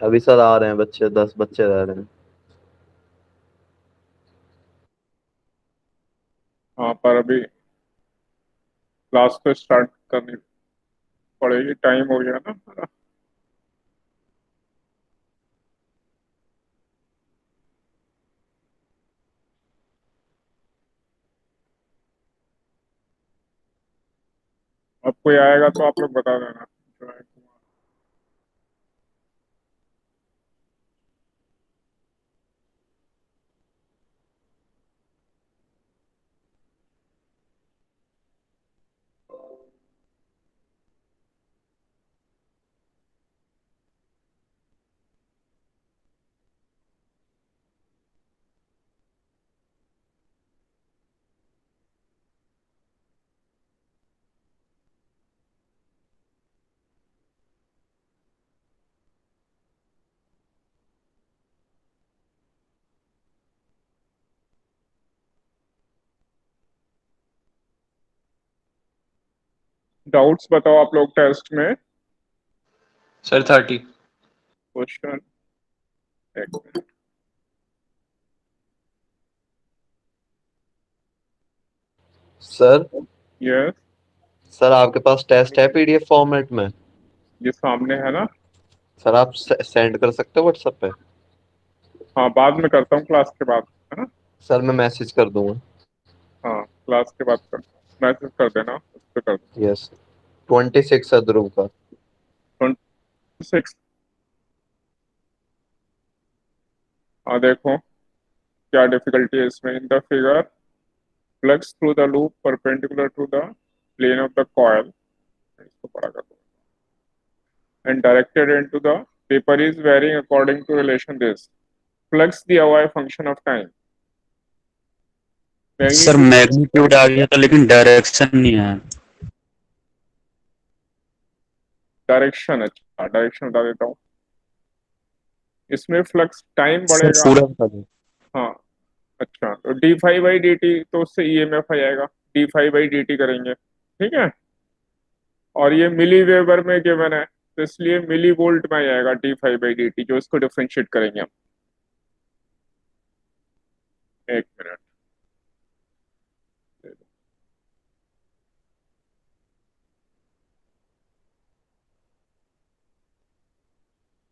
अभी सर आ रहे हैं बच्चे, 10 बच्चे रह रहे हैं। हाँ, पर अभी क्लास तो स्टार्ट करनी पड़ेगी, टाइम हो गया ना। अब कोई आएगा तो आप लोग बता देना जो है। डाउट्स बताओ आप लोग टेस्ट में। सर 30। क्वेश्चन, एक मिनट। सर। यस। सर आपके पास टेस्ट है पीडीएफ फॉर्मेट में? ये सामने है ना। सर आप सेंड कर सकते हो व्हाट्सएप पे? हाँ, बाद में करता हूँ क्लास के बाद, है ना। सर मैं मैसेज कर दूंगा। हाँ, क्लास के बाद करता हूँ, मैसेज कर देना, उस पर कर दूँ। यस। 26 है ध्रुव का। 26। हाँ, देखो क्या डिफिकल्टी है इसमें। In the figure, flux through the loop perpendicular to the plane of the coil, इसको पढ़ा कर दो, and directed into the paper is varying according to relation this. Flux दिया हुआ है function of time. Sir magnitude, magnitude आ गया था लेकिन डायरेक्शन नहीं आया। डायरेक्शन, अच्छा डायरेक्शन बता देता हूँ। इसमें फ्लक्स टाइम सर बढ़ेगा। पूरा बता दो। हाँ, अच्छा तो D five by D T, तो उससे ईएमएफ आ जाएगा, D five by D T करेंगे, ठीक है। और ये मिली वेबर में गिवन है, तो इसलिए मिली वोल्ट में आ जाएगा D five by D T, जो इसको डिफ्रेंशिएट करेंगे हम। एक मिनट।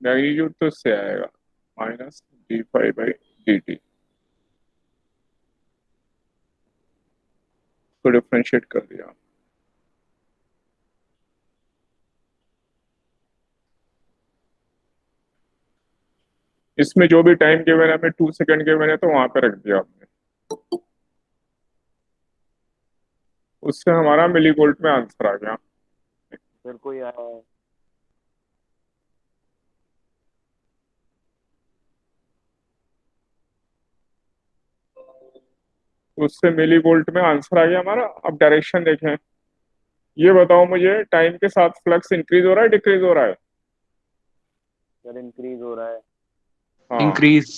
मैग्नीट्यूड तो इससे आएगा, minus D five by D T को डिफ्रेंशिएट कर दिया। इसमें जो भी टाइम गिवन है, हमें 2 सेकंड गिवन है, तो वहां पे रख दिया आपने। उससे हमारा मिली वोल्ट में आंसर आ गया। सर कोई आया है? उससे मिली वोल्ट में आंसर आ गया हमारा। अब डायरेक्शन देखें। ये बताओ मुझे, टाइम के साथ फ्लक्स इंक्रीज हो रहा है डिक्रीज हो रहा है? सर इंक्रीज हो रहा है। हाँ, इंक्रीज।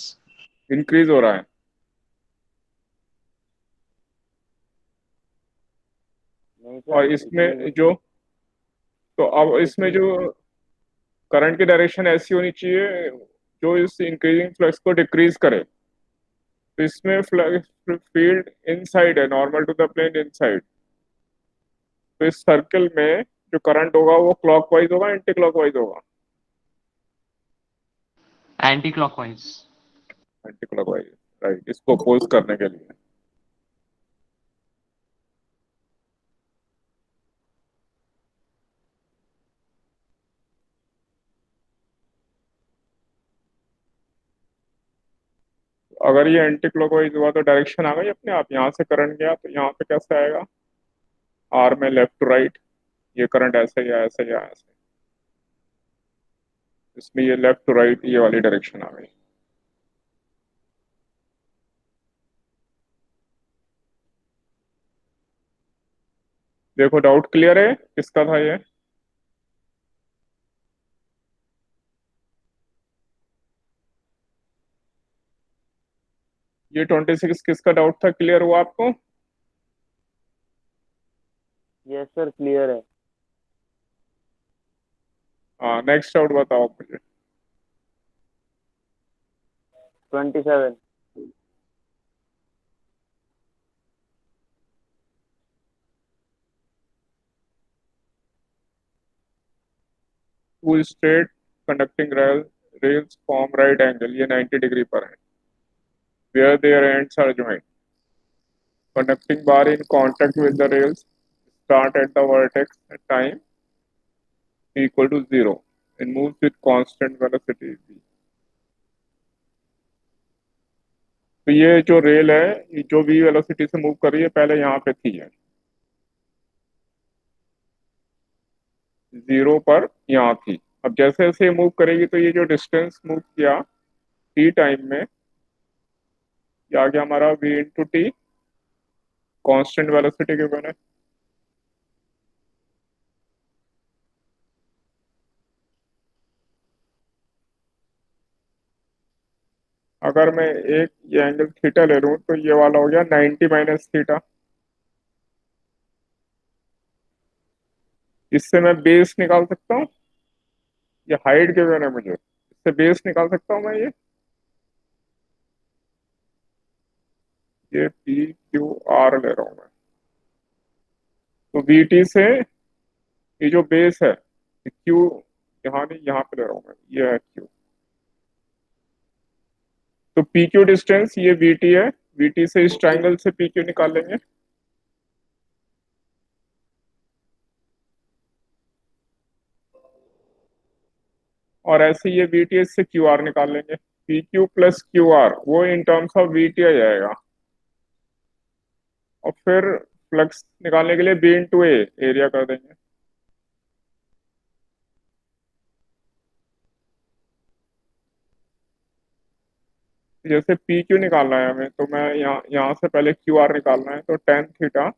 इंक्रीज हो रहा है। नहीं और सर, इसमें डिक्रीज। जो, तो अब इसमें डिक्रीज। जो करंट की डायरेक्शन ऐसी होनी चाहिए जो इस इंक्रीजिंग फ्लक्स को डिक्रीज करे। तो इसमें फ्लक्स फील्ड इनसाइड है, normal to the plane inside. तो इस सर्कल में जो करंट होगा वो क्लॉकवाइज होगा एंटी क्लॉकवाइज होगा? Anti clockwise. Anti clockwise, right, इसको अपोज करने के लिए। अगर ये एंटी क्लॉकवाइज हुआ तो डायरेक्शन आ गई अपने आप। यहाँ से करंट गया तो यहाँ पे कैसे आएगा, आर में लेफ्ट टू राइट। ये करंट ऐसे या ऐसे या ऐसे, इसमें ये लेफ्ट टू राइट ये वाली डायरेक्शन आ गई। देखो डाउट क्लियर है, किसका था ये? ये 26 किसका डाउट था, क्लियर हुआ आपको? यस सर, क्लियर है। हाँ, नेक्स्ट डाउट बताओ मुझे। 27. Two straight conducting rails form right angle, ये 90 डिग्री पर है, where their ends are joined. Conducting bar in contact with the rails start at the vertex at time equal to 0 and moves with constant velocity v. तो ये जो rail है, ये जो v velocity से मूव कर रही है, पहले यहाँ पे थी है 0 पर यहाँ थी। अब जैसे जैसे मूव करेगी तो ये जो डिस्टेंस मूव किया t टाइम में, ये आ गया हमारा v into T, constant velocity के बने। अगर मैं एक ये एंगल थीटा ले लूं तो ये वाला हो गया 90 माइनस थीटा। इससे मैं बेस निकाल सकता हूँ, ये हाइट गिवन है मुझे, इससे बेस निकाल सकता हूँ मैं ये पी क्यू आर ले रहा हूँ मैं। तो वी टी से ये जो बेस है क्यू, यहाँ नहीं यहाँ पे ले रहा हूँ मैं, ये है क्यू। तो पी क्यू डिस्टेंस ये वी टी है, वी टी से इस ट्राइंगल से पी क्यू निकाल लेंगे। और ऐसे ये वी टी से क्यू आर निकाल लेंगे, P Q plus Q R वो in terms of V T आ जाएगा। और फिर फ्लक्स निकालने के लिए बी इंटू ए एरिया कर देंगे। जैसे पी क्यू निकालना है हमें, तो मैं यहाँ से पहले क्यू आर निकालना है, तो ten theta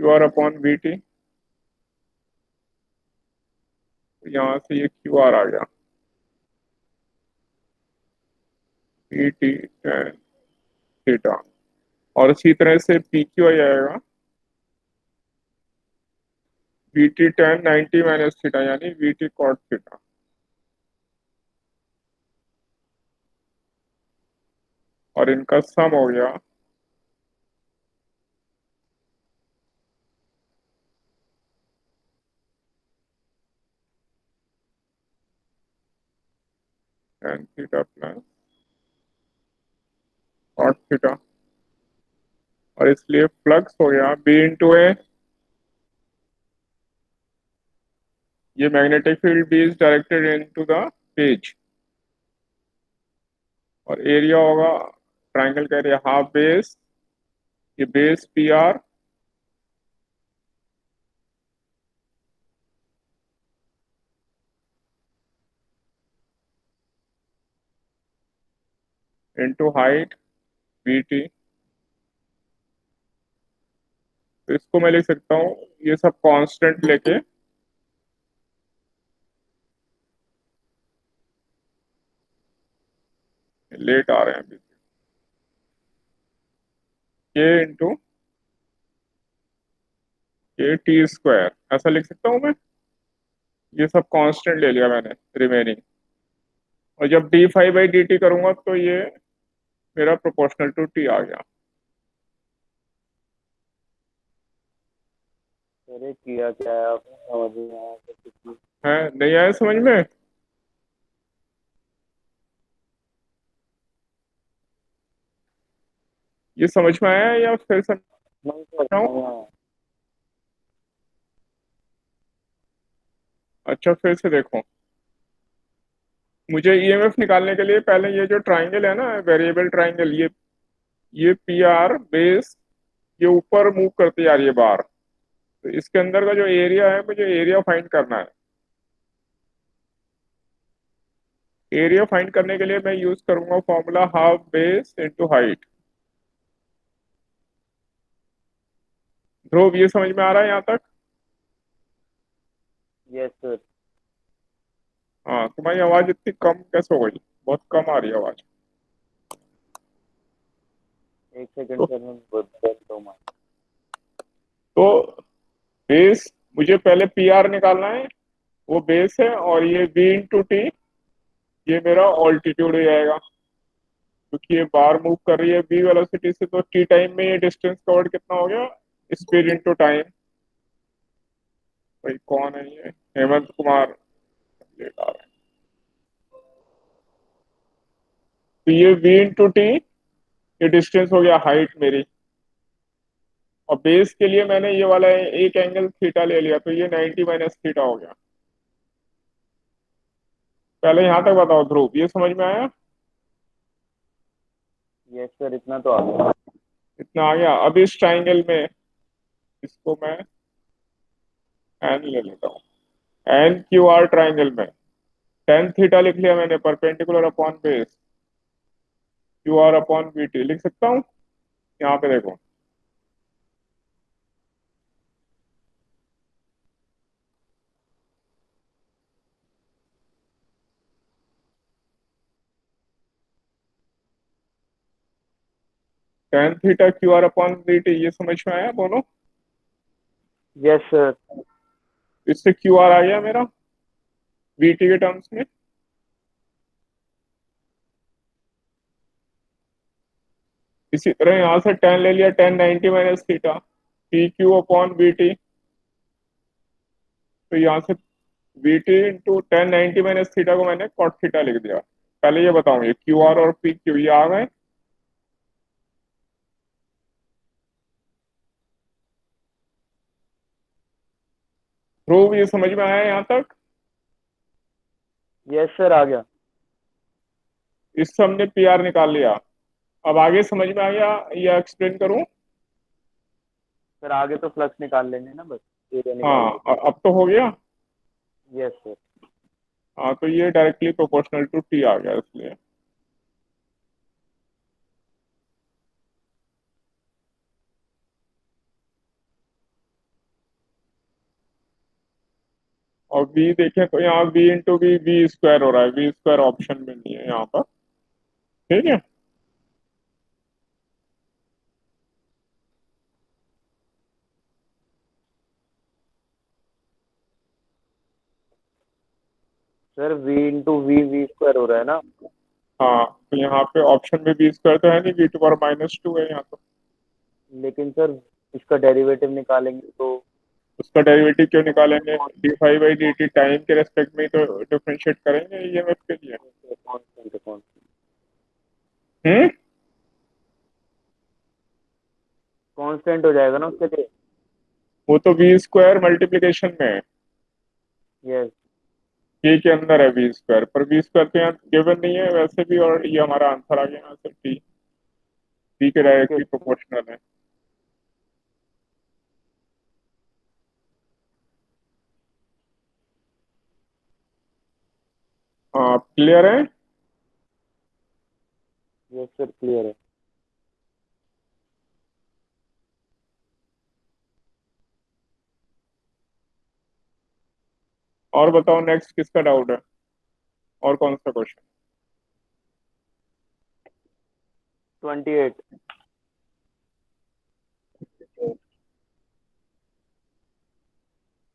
Q R upon we T, यहाँ से ये क्यू आर आ गया वी टी टेन थीटा। और इसी तरह से पी क्यू आ जाएगा V T tan 90 minus theta, यानी वी टी कॉट थीटा। और इनका सम हो गया tan theta plus cot theta. और इसलिए फ्लक्स हो गया बी इंटू ए, ये magnetic field B is directed into the page. और एरिया होगा ट्राइंगल का एरिया हाफ बेस, ये base P R into height V T. तो इसको मैं लिख सकता हूँ, ये सब कांस्टेंट लेके लेट आ रहे हैं अभी, के इंटू के टी स्क्वायर ऐसा लिख सकता हूँ मैं। ये सब कांस्टेंट ले लिया मैंने रिमेनिंग। और जब D five by D T करूंगा तो ये मेरा प्रोपोर्शनल टू टी आ गया। अरे किया क्या है आपने, समझ नहीं आया तो कुछ है नहीं आया समझ में? ये समझ में आया या फिर नहीं समझ समझाऊं? नहीं आया। अच्छा फिर से देखो, मुझे ईएमएफ निकालने के लिए पहले ये जो ट्राइंगल है ना, वेरिएबल ट्राइंगल, ये पी आर बेस, ये ऊपर मूव करती आ रही है बार। तो इसके अंदर का जो एरिया है, मुझे एरिया फाइंड करना है। एरिया फाइंड करने के लिए मैं यूज करूंगा formula half base into height. Dhruv ये समझ में आ रहा है यहाँ तक? Yes sir. हाँ, तुम्हारी आवाज इतनी कम कैसे हो गई? बहुत कम आ रही है आवाज। एक सेकंड तो, सर, मैं बदलता हूँ। तो बेस मुझे पहले पी आर निकालना है, वो बेस है, और ये v इंटू टी, ये मेरा ऑल्टीट्यूड हो जाएगा, क्योंकि ये बार मूव कर रही है v वेलोसिटी से, तो टी टाइम में ये डिस्टेंस कवर्ड कितना हो गया, स्पीड इंटू टाइम। भाई कौन है ये, हेमंत कुमार लेट आ रहा है। तो ये v इंटू टी, ये डिस्टेंस हो गया हाइट मेरी, और बेस के लिए मैंने ये वाला एक एंगल थीटा ले लिया, तो ये 90 माइनस थीटा हो गया। पहले यहां तक बताओ ध्रुव, ये समझ में आया? यस सर, इतना तो आ गया। इतना आ गया। अब इस ट्राइंगल में इसको मैं एन ले लेता हूँ, एन क्यू आर ट्राइंगल में टेन थीटा लिख लिया मैंने, perpendicular upon base, Q R upon B T लिख सकता हूँ। यहाँ पे देखो, tan theta Q R upon B T, ये समझ में आया बोलो? Yes sir. इससे क्यू आर आ गया मेरा बी टी के टर्म्स में। इसी तरह यहाँ से टेन ले लिया, tan 90 minus theta, T Q upon B T, तो यहाँ से V T into tan 90 minus theta को मैंने कॉट थीटा लिख दिया। पहले ये बताऊं, ये क्यू आर और पी क्यू ये आ गए? ध्रुव ये समझ में आया यहाँ तक? यस सर, आ गया। इससे हमने पी आर निकाल लिया। अब आगे समझ में आ गया, ये एक्सप्लेन करूं? सर आगे तो फ्लक्स निकाल लेंगे ना, बस एरिया निकाल हाँ, लेंगे। अब तो हो गया। Yes sir. हाँ, तो ये डायरेक्टली प्रोपोर्शनल टू टी आ गया इसलिए। और v देखें तो यहाँ v into V V square हो रहा है, वी स्क्वायर ऑप्शन में नहीं है यहाँ पर। ठीक है। Sir V into V V square हो रहा है ना। हाँ, तो यहाँ पे ऑप्शन में वी स्क्वायर तो है नहीं, V to power minus two है यहाँ तो। लेकिन सर इसका डेरिवेटिव निकालेंगे तो। उसका डेरिवेटिव क्यों निकालेंगे, D phi by D T time के रेस्पेक्ट में ही तो डिफरेंशिएट करेंगे ईएमएफ के लिए। कॉन्स्टेंट कौन। हम्म। कांस्टेंट हो जाएगा ना उसके लिए। वो तो वी स्क्वायर मल्टीप्लीकेशन में है, यस। के अंदर है वी स्क्वायर, पर वी स्क्वायर तो यहाँ गिवन नहीं है वैसे भी, और ये हमारा आंसर आ गया यहाँ से, टी के ओके। डायरेक्टली प्रोपोर्शनल है। हाँ, क्लियर है? यस सर, क्लियर है। और बताओ नेक्स्ट किसका डाउट है, और कौन सा क्वेश्चन? 28।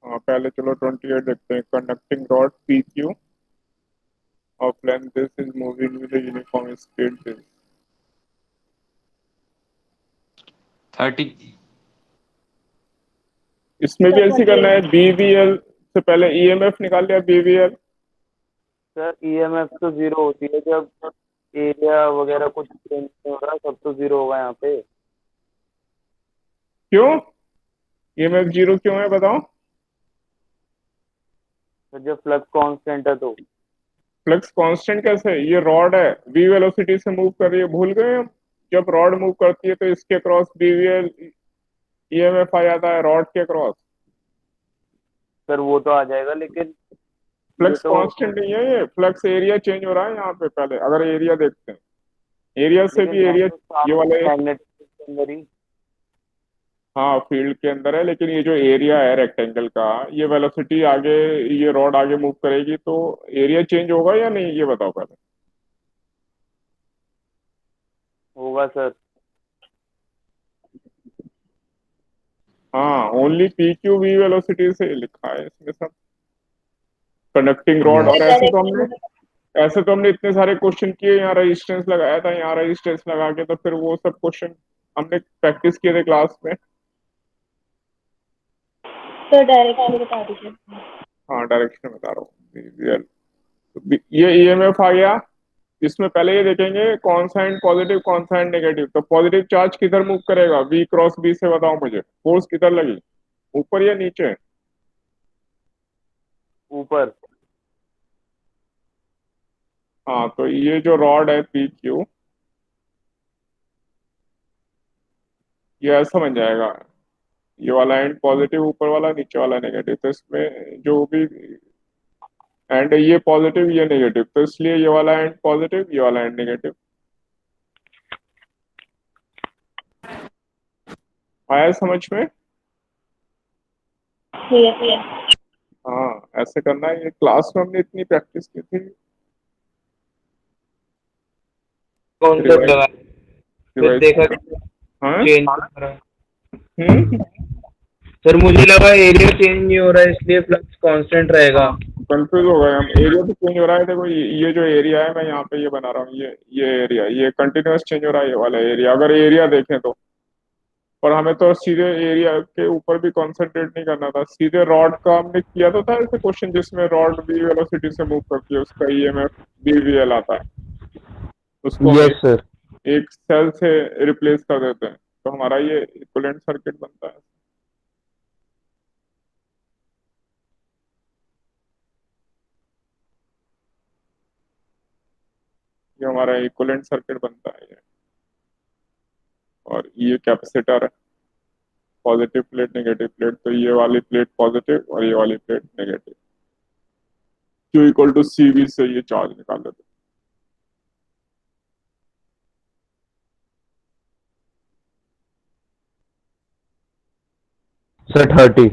हाँ, पहले चलो 28 देखते हैं। Conducting rod P Q of length this is moving with uniform speed this. 30. इसमें भी ऐसे करना है, बीवीएल से पहले ईएमएफ निकाल लिया, बीवीएल। सर ईएमएफ तो जीरो होती है जब एरिया वगैरह कुछ चेंज नहीं हो रहा, सब तो जीरो होगा यहाँ पे। क्यों ईएमएफ जीरो क्यों है बताओ? सर जब फ्लक्स कांस्टेंट है तो। फ्लक्स कांस्टेंट कैसे है? ये रॉड है, वी वेलोसिटी से मूव कर रही है, भूल गए हम? जब रॉड मूव करती है तो इसके क्रॉस बीवीएल ईएमएफ आ जाता है, रॉड के क्रॉस। सर वो तो आ जाएगा, लेकिन ये फ्लक्स तो। कांस्टेंट नहीं है, ये फ्लक्स एरिया चेंज हो रहा है यहाँ पे। पहले अगर एरिया देखते हैं, एरिया से लेकिन भी है एरिया, तो ये सारे वाला मैग्नेटिक के अंदर ही। हाँ फील्ड के अंदर है, लेकिन ये जो एरिया है रेक्टेंगल का, ये वेलोसिटी आगे, ये रॉड आगे मूव करेगी तो एरिया चेंज होगा या नहीं, ये बताओ पहले। होगा सर। हाँ, only P Q V velocity से लिखा है इसमें सब। कंडक्टिंग रॉड, और ऐसे तो हमने इतने सारे क्वेश्चन किए, यहाँ रेजिस्टेंस लगाया था, यहाँ रेजिस्टेंस लगा के, तो फिर वो सब क्वेश्चन हमने प्रैक्टिस किए थे क्लास में। तो डायरेक्शन बता दीजिए। हाँ डायरेक्शन बता रहा हूँ। ये ईएमएफ आ गया, इसमें पहले ये देखेंगे कौन सा एंड पॉजिटिव कौन सा एंड नेगेटिव। तो पॉजिटिव चार्ज किधर मूव करेगा, वी क्रॉस बी से बताओ मुझे, फोर्स किधर लगी, ऊपर या नीचे? ऊपर। हाँ तो ये जो रॉड है पी क्यू, ये ऐसा बन जाएगा, ये वाला एंड पॉजिटिव ऊपर वाला, नीचे वाला नेगेटिव। तो इसमें जो भी एंड, ये पॉजिटिव ये नेगेटिव, तो इसलिए ये वाला एंड पॉजिटिव ये वाला एंड नेगेटिव। आया समझ में? हाँ ऐसे करना है, ये क्लास में हमने इतनी प्रैक्टिस की थी। कॉन्सेप्ट लगा, फिर रिवाइज देखा हाँ चेंज हो रहा है। हम्म, सर मुझे लगा एरिया चेंज नहीं हो रहा है इसलिए फ्लक्स कांस्टेंट रहेगा। कंफ्यूज हो गए हम। एरिया तो चेंज हो रहा है, देखो ये जो एरिया है, मैं यहाँ पे ये बना रहा हूँ, ये एरिया, ये कंटिन्यूअस चेंज हो रहा है, ये वाला एरिया, अगर एरिया देखें तो। पर हमें तो सीधे एरिया के ऊपर भी कॉन्सेंट्रेट नहीं करना था, सीधे रॉड का हमने किया तो था ऐसे क्वेश्चन जिसमें रॉड बी वेलोसिटी से मूव करती है, उसका ईएमएफ बीवीएल आता है, उसको हम यस सर। एक सेल से रिप्लेस कर देते हैं, तो हमारा ये इक्विवेलेंट सर्किट बनता है। ये हमारा इक्विवेलेंट सर्किट बनता है ये। और ये कैपेसिटर है, पॉजिटिव प्लेट नेगेटिव प्लेट, तो ये वाली प्लेट पॉजिटिव और ये वाली plate negative, Q equal to C V से ये चार्ज निकाल लेते हैं। सर 30।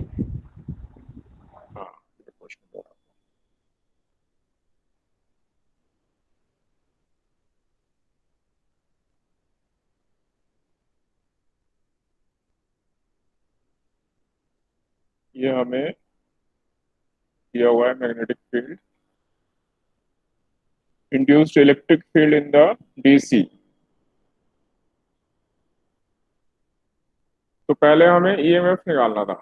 हाँ ये क्वेश्चन हो रहा है। ये हमें दिया हुआ है magnetic field, induced electric field in the DC. तो पहले हमें ईएमएफ निकालना था,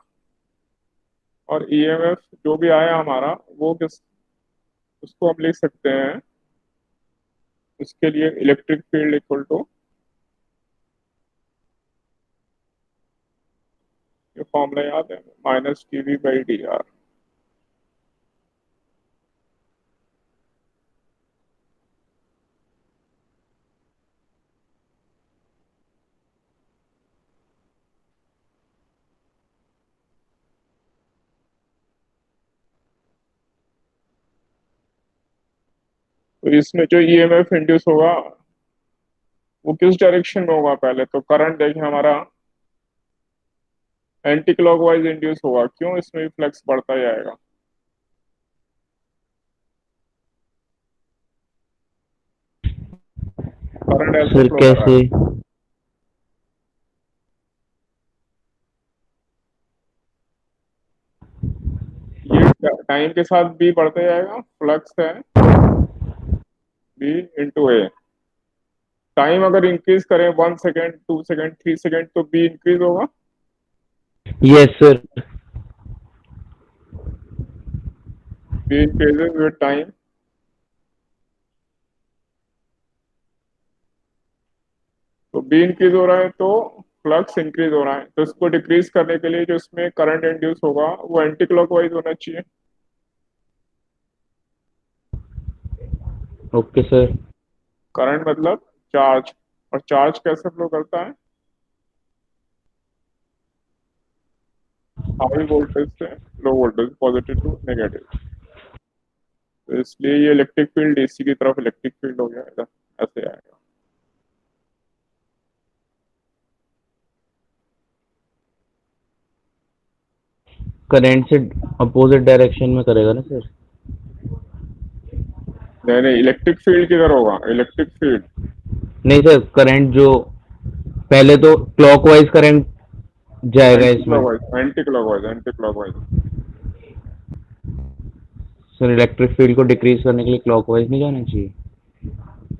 और ईएमएफ जो भी आया हमारा वो किस, उसको हम लिख सकते हैं, उसके लिए इलेक्ट्रिक फील्ड इक्वल टू, ये फॉर्मूला याद है, minus TV by D are. तो इसमें जो ईएमएफ इंड्यूस होगा वो किस डायरेक्शन में होगा, पहले तो करंट देखें हमारा एंटी क्लॉकवाइज इंड्यूस होगा, क्यों, इसमें भी फ्लक्स बढ़ता जाएगा। करंट ऐसे सर फ्लो कर रहा कैसे? है, ये टाइम के साथ बी बढ़ते जाएगा, फ्लक्स है बी इंटू ए। टाइम अगर इंक्रीज करें 1 सेकेंड 2 सेकेंड 3 सेकेंड, तो बी इंक्रीज होगा। Yes sir. B increases with time. तो बी इंक्रीज हो रहा है तो फ्लक्स इंक्रीज हो रहा है, तो इसको डिक्रीज करने के लिए जो इसमें करंट इंड्यूस होगा वो एंटी क्लॉकवाइज होना चाहिए। Okay sir. करंट मतलब चार्ज, और चार्ज कैसे फ्लो करता है, हाई वोल्टेज से low voltage, positive to negative. तो इसलिए ये इलेक्ट्रिक फील्ड डीसी की तरफ इलेक्ट्रिक फील्ड हो गया, ऐसा ऐसे आएगा। करंट से अपोजिट डायरेक्शन में करेगा ना सर? नहीं नहीं, इलेक्ट्रिक फील्ड किधर होगा, इलेक्ट्रिक फील्ड नहीं सर, करंट जो पहले तो क्लॉकवाइज करंट जाएगा एंटी इसमें। Clockwise, anti clockwise, anti clockwise. Sir electric field को डिक्रीज करने के लिए क्लॉकवाइज नहीं जाना चाहिए?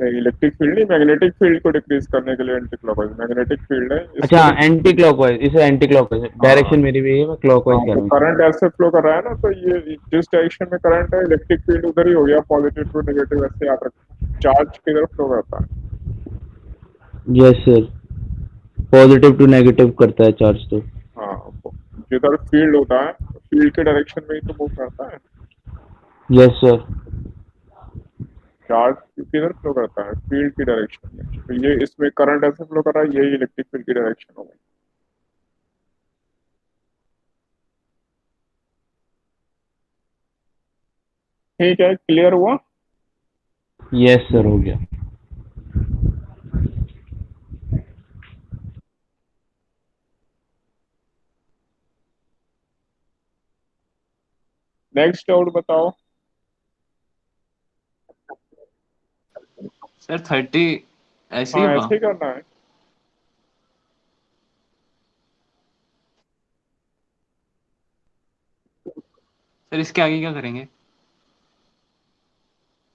नहीं, इलेक्ट्रिक फील्ड नहीं, मैग्नेटिक फील्ड को डिक्रीज करने के लिए एंटी क्लॉकवाइज। मैग्नेटिक फील्ड है, अच्छा, इसको एंटी क्लॉकवाइज, इसे एंटी क्लॉकवाइज, हाँ डायरेक्शन मेरी भी है, मैं क्लॉकवाइज हाँ, कह तो रहा हूँ। करंट ऐसे फ्लो कर रहा है ना, तो ये जिस डायरेक्शन में करंट है, इलेक्ट्रिक फील्ड उधर ही हो गया, पॉजिटिव टू नेगेटिव, ऐसे याद रखना। चार्ज किधर फ्लो करता है? Yes sir, positive to negative करता है चार्ज तो। हाँ, जिधर फील्ड होता है फील्ड के डायरेक्शन में ही तो मूव करता है। Yes sir. चार्ज किधर फ्लो करता है? फील्ड की डायरेक्शन में। तो ये इसमें करंट ऐसे फ्लो कर रहा है, यही इलेक्ट्रिक फील्ड की डायरेक्शन होगी। ठीक है, क्लियर हुआ? यस सर, हो गया। नेक्स्ट डाउट बताओ। सर 30 ऐसे ही हाँ, होगा? ऐसे ही करना है। सर इसके आगे क्या करेंगे?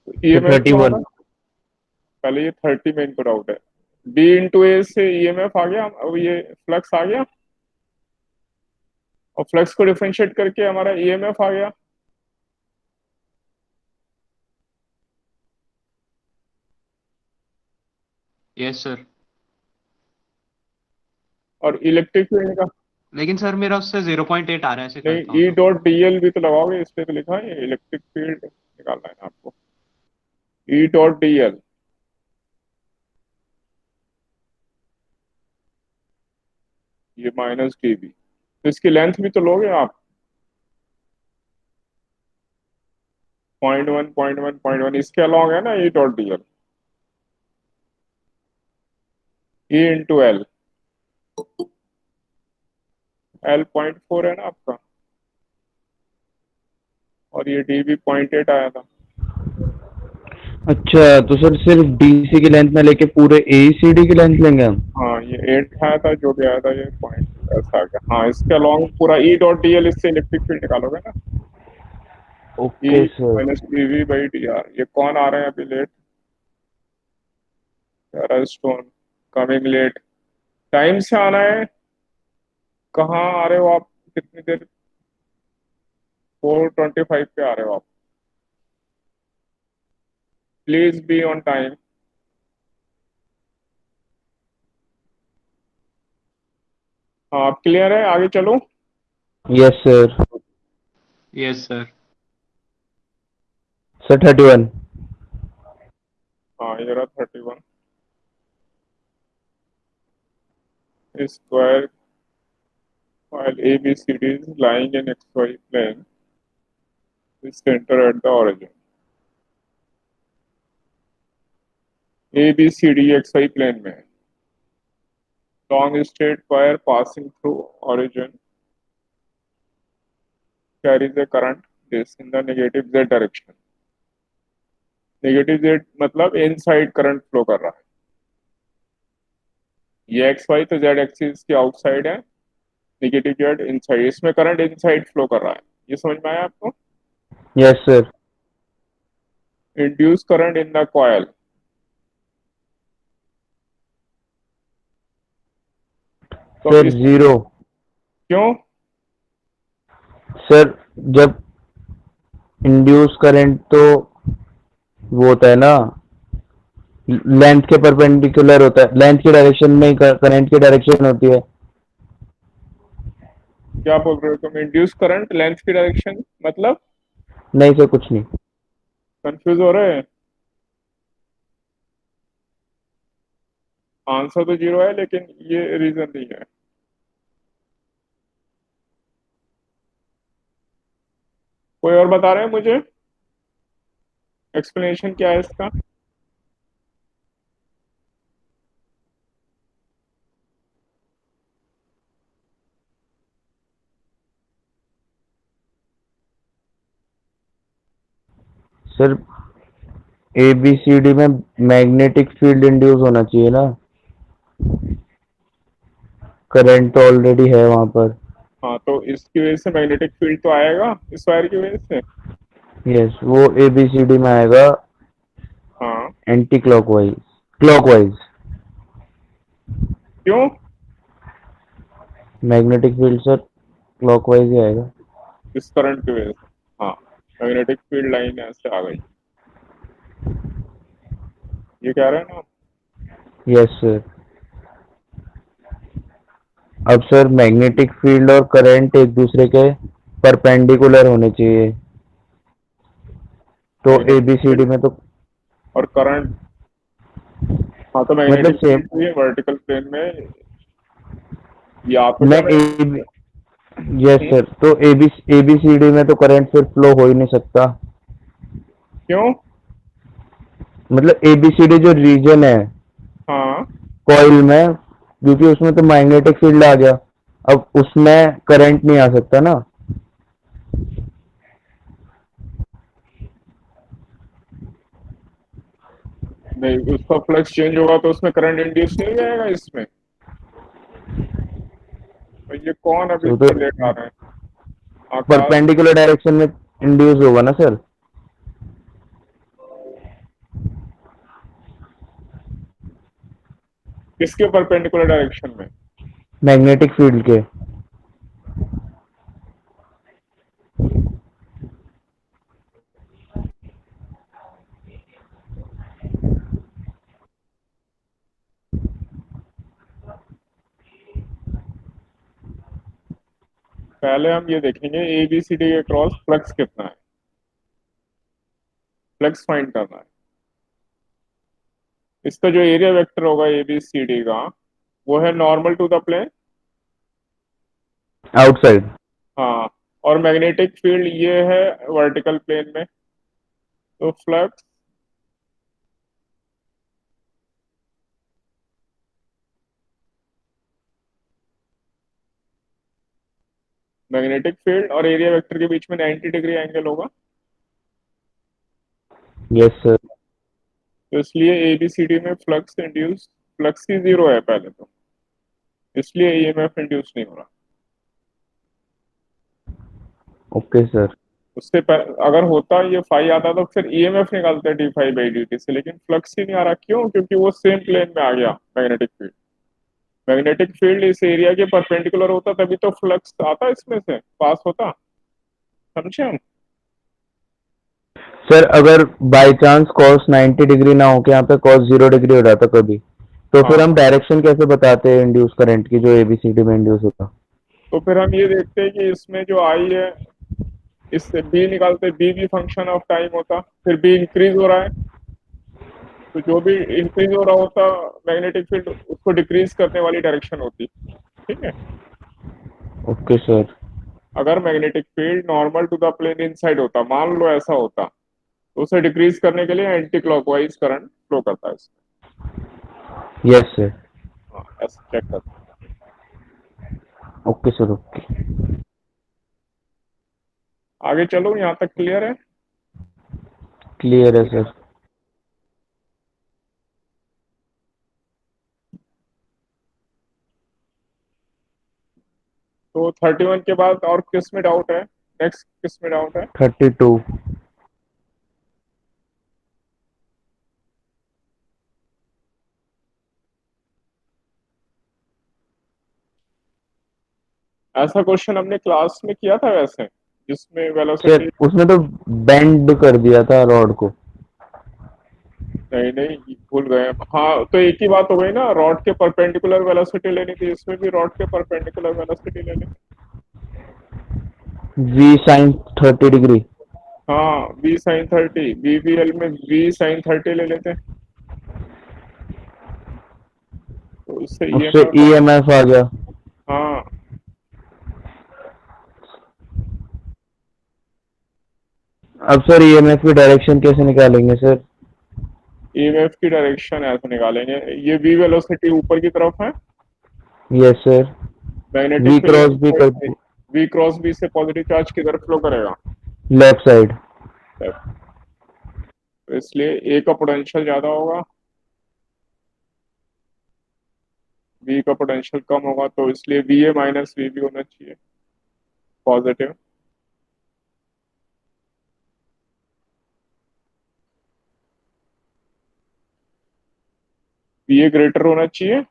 सर ईएमएफ लगाना। 31। पहले ये 30 में इनपुट आउट है। बी इंटू ए से ईएमएफ आ गया, अब ये फ्लक्स आ गया, और फ्लक्स को डिफरेंशिएट करके हमारा ईएमएफ आ गया। Yes sir. और इलेक्ट्रिक फील्ड का लेकिन सर मेरा उससे 0.8 आ रहा है, ऐसे नहीं, करता हूँ ई तो। डॉट डीएल भी तो लगाओगे, इस पे तो लिखा है इलेक्ट्रिक फील्ड निकालना है आपको। ई डॉट डीएल, ये माइनस डीबी, तो इसकी लेंथ भी तो लोगे आप। 0.1 0.1 0.1 इसके अलॉन्ग है ना ई dot DL. E into L, L 0.4 है ना आपका, और ये डीबी 0.8 आया था। अच्छा, तो सर सिर्फ डीसी की लेंथ में लेके पूरे एसीडी की लेंथ लेंगे हम? हाँ, ये 8 आया था, जो भी आया था ये पॉइंट ऐसा आ गया। हाँ, इसके अलॉन्ग पूरा ई डॉट डीएल, इससे इलेक्ट्रिक फील्ड निकालोगे ना। E okay sir. Minus DV by D R. ये कौन आ रहे हैं अभी late? Stone coming late. Time से आना है। कहाँ आ रहे हो आप? कितनी देर? 4:25 पे आ रहे हो आप। Please be on time. हाँ, आप क्लियर है? आगे चलो। Yes sir. Yes sir. Sir 31। हाँ, ये रहा 31 square while ABCD is lying in XY plane with center at the origin. ABCD XY plane में long straight wire passing through origin carries a current this in the negative Z direction. Negative Z मतलब inside current flow कर रहा है। ये x Y तो Z axis के outside है, negative Z inside, इसमें करंट इनसाइड फ्लो कर रहा है। ये समझ में आया आपको? Yes sir. Induce current in the coil. तो सर इस 0। क्यों? सर जब इंड्यूस करंट तो वो होता है ना, लेंथ के परपेंडिकुलर होता है, लेंथ की डायरेक्शन में करंट की डायरेक्शन होती है। क्या बोल रहे हो तुम? इंड्यूस करंट लेंथ की डायरेक्शन मतलब? नहीं सर, कुछ नहीं। कंफ्यूज हो रहे हैं? आंसर तो 0 है, लेकिन ये रीजन नहीं है। कोई और बता रहे हैं मुझे? एक्सप्लेनेशन क्या है इसका? Sir A B C D में मैग्नेटिक फील्ड इंड्यूस होना चाहिए ना। करंट तो ऑलरेडी है वहां पर। हाँ, तो इसकी वजह से मैग्नेटिक फील्ड तो आएगा इस वायर की वजह से। यस, वो ABCD में आएगा हाँ, एंटी क्लॉकवाइज, क्लॉकवाइज। क्यों? मैग्नेटिक फील्ड सर क्लॉकवाइज ही आएगा। इस करंट की वजह से। हाँ, मैग्नेटिक फील्ड लाइन ऐसे आ गई, ये कह रहे हैं ना। Yes sir. अब सर मैग्नेटिक फील्ड और करंट एक दूसरे के परपेंडिकुलर होने चाहिए, तो मैग्नेटिक ABCD फील्ड में तो और करंट। हाँ, तो मतलब मैग्नेटिक सेम। फील्ड भी है वर्टिकल प्लेन में, या तो मैं क्या यस सर, तो ABCD में तो करंट फिर फ्लो हो ही नहीं सकता। क्यों? मतलब ABCD जो रीजन है हाँ, कॉइल में, क्योंकि उसमें तो मैग्नेटिक फील्ड आ गया, अब उसमें करंट नहीं आ सकता ना। नहीं, उसका फ्लक्स चेंज होगा तो उसमें करंट इंड्यूस नहीं हो जाएगा इसमें। तो ये कौन अभी तो इसको लेकर आ रहे हैं? आकाश। परपेंडिकुलर डायरेक्शन में इंड्यूस होगा ना सर, किसके परपेंडिकुलर डायरेक्शन में? मैग्नेटिक फील्ड के। पहले हम ये देखेंगे ABCD के क्रॉस फ्लक्स कितना है, फ्लक्स फाइंड करना है। इसका जो एरिया वेक्टर होगा ABCD का, वो है normal to the plane. Outside. हाँ, और मैग्नेटिक फील्ड ये है वर्टिकल प्लेन में। तो फ्लक्स मैग्नेटिक फील्ड और एरिया वेक्टर के बीच में 90 डिग्री एंगल होगा। Yes sir. तो इसलिए ABCD में फ्लक्स ही जीरो है पहले तो, इसलिए EMF इंड्यूस नहीं हो रहा। Okay sir. अगर होता ये फाई आता तो फिर EMF निकालते d∅dt से, लेकिन फ्लक्स ही नहीं आ रहा। क्यों? क्योंकि वो सेम प्लेन में आ गया मैग्नेटिक फील्ड। मैग्नेटिक फील्ड इस एरिया के परपेंडिकुलर होता तभी तो फ्लक्स आता इसमें से पास होता। समझे हम? सर अगर बाय चांस cos 90 डिग्री ना हो के यहाँ पे cos 0 डिग्री हो जाता कभी, तो फिर हाँ, हम डायरेक्शन कैसे बताते हैं इंड्यूस करंट की जो ABCD में इंड्यूस होता। तो फिर हम ये देखते हैं कि इसमें जो आई है, इससे बी निकालते, बी भी फंक्शन ऑफ टाइम होता, फिर बी इंक्रीज हो रहा है, तो जो भी इंक्रीज हो रहा होता मैग्नेटिक फील्ड उसको डिक्रीज करने वाली डायरेक्शन होती। ठीक है। Okay sir. अगर magnetic field normal to the plane inside होता, मान लो ऐसा होता, तो उसे डिक्रीज करने के लिए एंटी क्लॉकवाइज करंट फ्लो करता है इसमें। Yes sir. हाँ, ऐसा चेक कर। Okay sir. ओके। आगे चलो, यहाँ तक क्लियर है? क्लियर है सर। तो 31 के बाद और किस में डाउट है? नेक्स्ट किस में डाउट है? 32। ऐसा क्वेश्चन हमने क्लास में किया था वैसे, जिसमें सर वेलोसिटी। उसमें तो बेंड कर दिया था रॉड को। नहीं नहीं, भूल गए हम। हाँ, तो एक ही बात हो गई ना, रॉड के परपेंडिकुलर वेलोसिटी लेनी थी, इसमें भी रॉड के परपेंडिकुलर वेलोसिटी लेनी थी। V sin 30 degree. हाँ, V sin 30, BVL में V sin 30 ले लेते हैं, तो उससे उससे EMF EMF आ गया। हाँ, अब सर EMF की डायरेक्शन कैसे निकालेंगे सर। EMF की डायरेक्शन ऐसे निकालेंगे, ये V वेलोसिटी ऊपर की तरफ है, yes sir. Magnetic V cross भी कर। फील्ड V क्रॉस B से पॉजिटिव चार्ज किधर फ्लो करेगा? Left side. तो इसलिए A का पोटेंशियल ज्यादा होगा, V का पोटेंशियल कम होगा, तो इसलिए VA माइनस VB होना चाहिए पॉजिटिव। VA ग्रेटर होना चाहिए।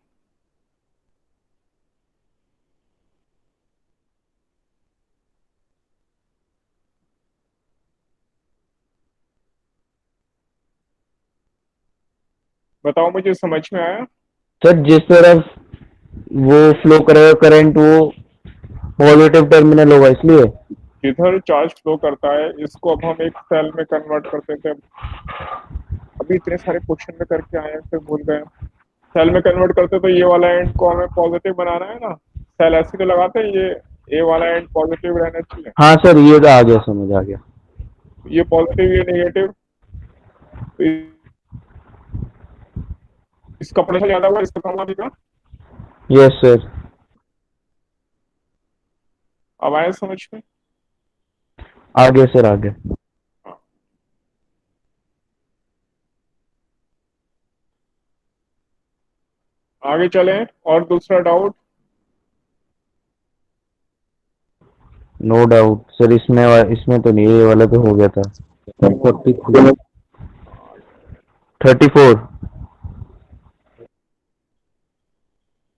बताओ मुझे, समझ में आया? सर जिस तरफ वो फ्लो करेगा करंट वो पॉजिटिव टर्मिनल होगा इसलिए। जिधर चार्ज फ्लो करता है, इसको अब हम एक सेल में कन्वर्ट करते थे, अभी इतने सारे क्वेश्चन में करके आए हैं फिर भूल गए। सेल में कन्वर्ट करते तो ये वाला एंड को हमें पॉजिटिव बनाना है ना, सेल ऐसे तो लगाते हैं, ये वाला एंड पॉजिटिव रहना चाहिए। हाँ सर ये तो आ गया, समझ आ गया। ये पॉजिटिव, ये नेगेटिव, तो इसका पोटेंशियल ज्यादा हुआ, इसका कम हुआ, ठीक है। Yes sir. अब आया समझ में? आ गया सर, आ गया। हाँ। आगे चलें, और दूसरा डाउट। नो डाउट सर, इसमें तो नहीं, ये वाला तो हो गया था। 34।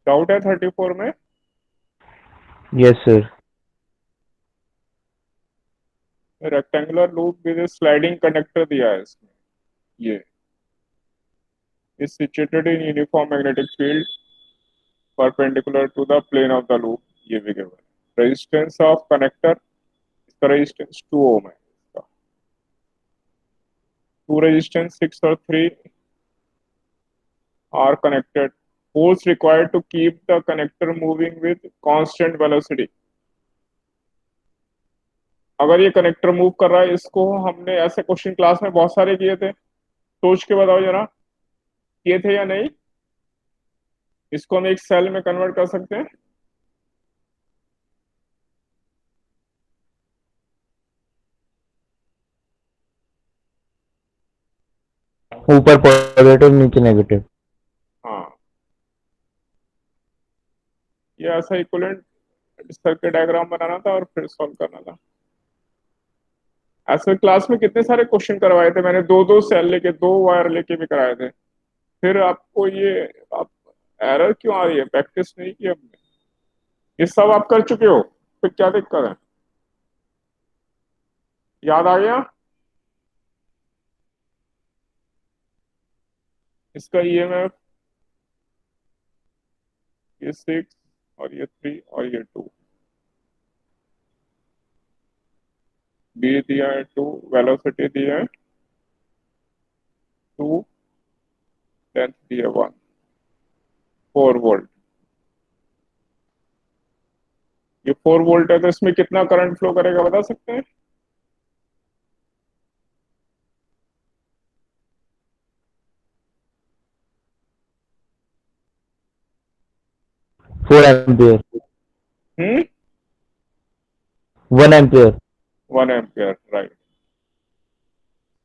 डाउट है 34 में? Yes sir. Rectangular loop with sliding conductor दिया है इसमें, ये is situated in uniform magnetic field perpendicular to the plane of the loop, ये भी गिवन है। रेजिस्टेंस ऑफ कनेक्टर, इसका रेजिस्टेंस 2 ओम है, इसका 2 रेजिस्टेंस 6 और 3 are connected, force required to keep the connector moving with constant velocity। अगर ये connector move कर रहा है, इसको हमने ऐसे क्वेश्चन क्लास में बहुत सारे किए थे, सोच के बताओ जरा, किए थे या नहीं? इसको हम एक सेल में कन्वर्ट कर सकते हैं। ऊपर पॉजिटिव नीचे नेगेटिव। हाँ, ये ऐसा इक्विवेलेंट सर्किट डायग्राम बनाना था और फिर सॉल्व करना था। ऐसे क्लास में कितने सारे क्वेश्चन करवाए थे मैंने, दो दो सेल लेके, दो वायर लेके भी कराए थे। फिर आपको ये, आप एरर क्यों आ रही है? प्रैक्टिस नहीं की हमने, ये सब आप कर चुके हो, फिर क्या दिक्कत है? याद आ गया? इसका ईएमएफ, ये 6 और ये 3 और ये 2, बी दिया है 2, वेलोसिटी दिया है 2, लेंथ दिया 1, 4 वोल्ट। ये 4 वोल्ट है, तो इसमें कितना करंट फ्लो करेगा बता सकते हैं? 4 एम्पियर। हम्म, 1 एम्पियर। 1 ampere, right.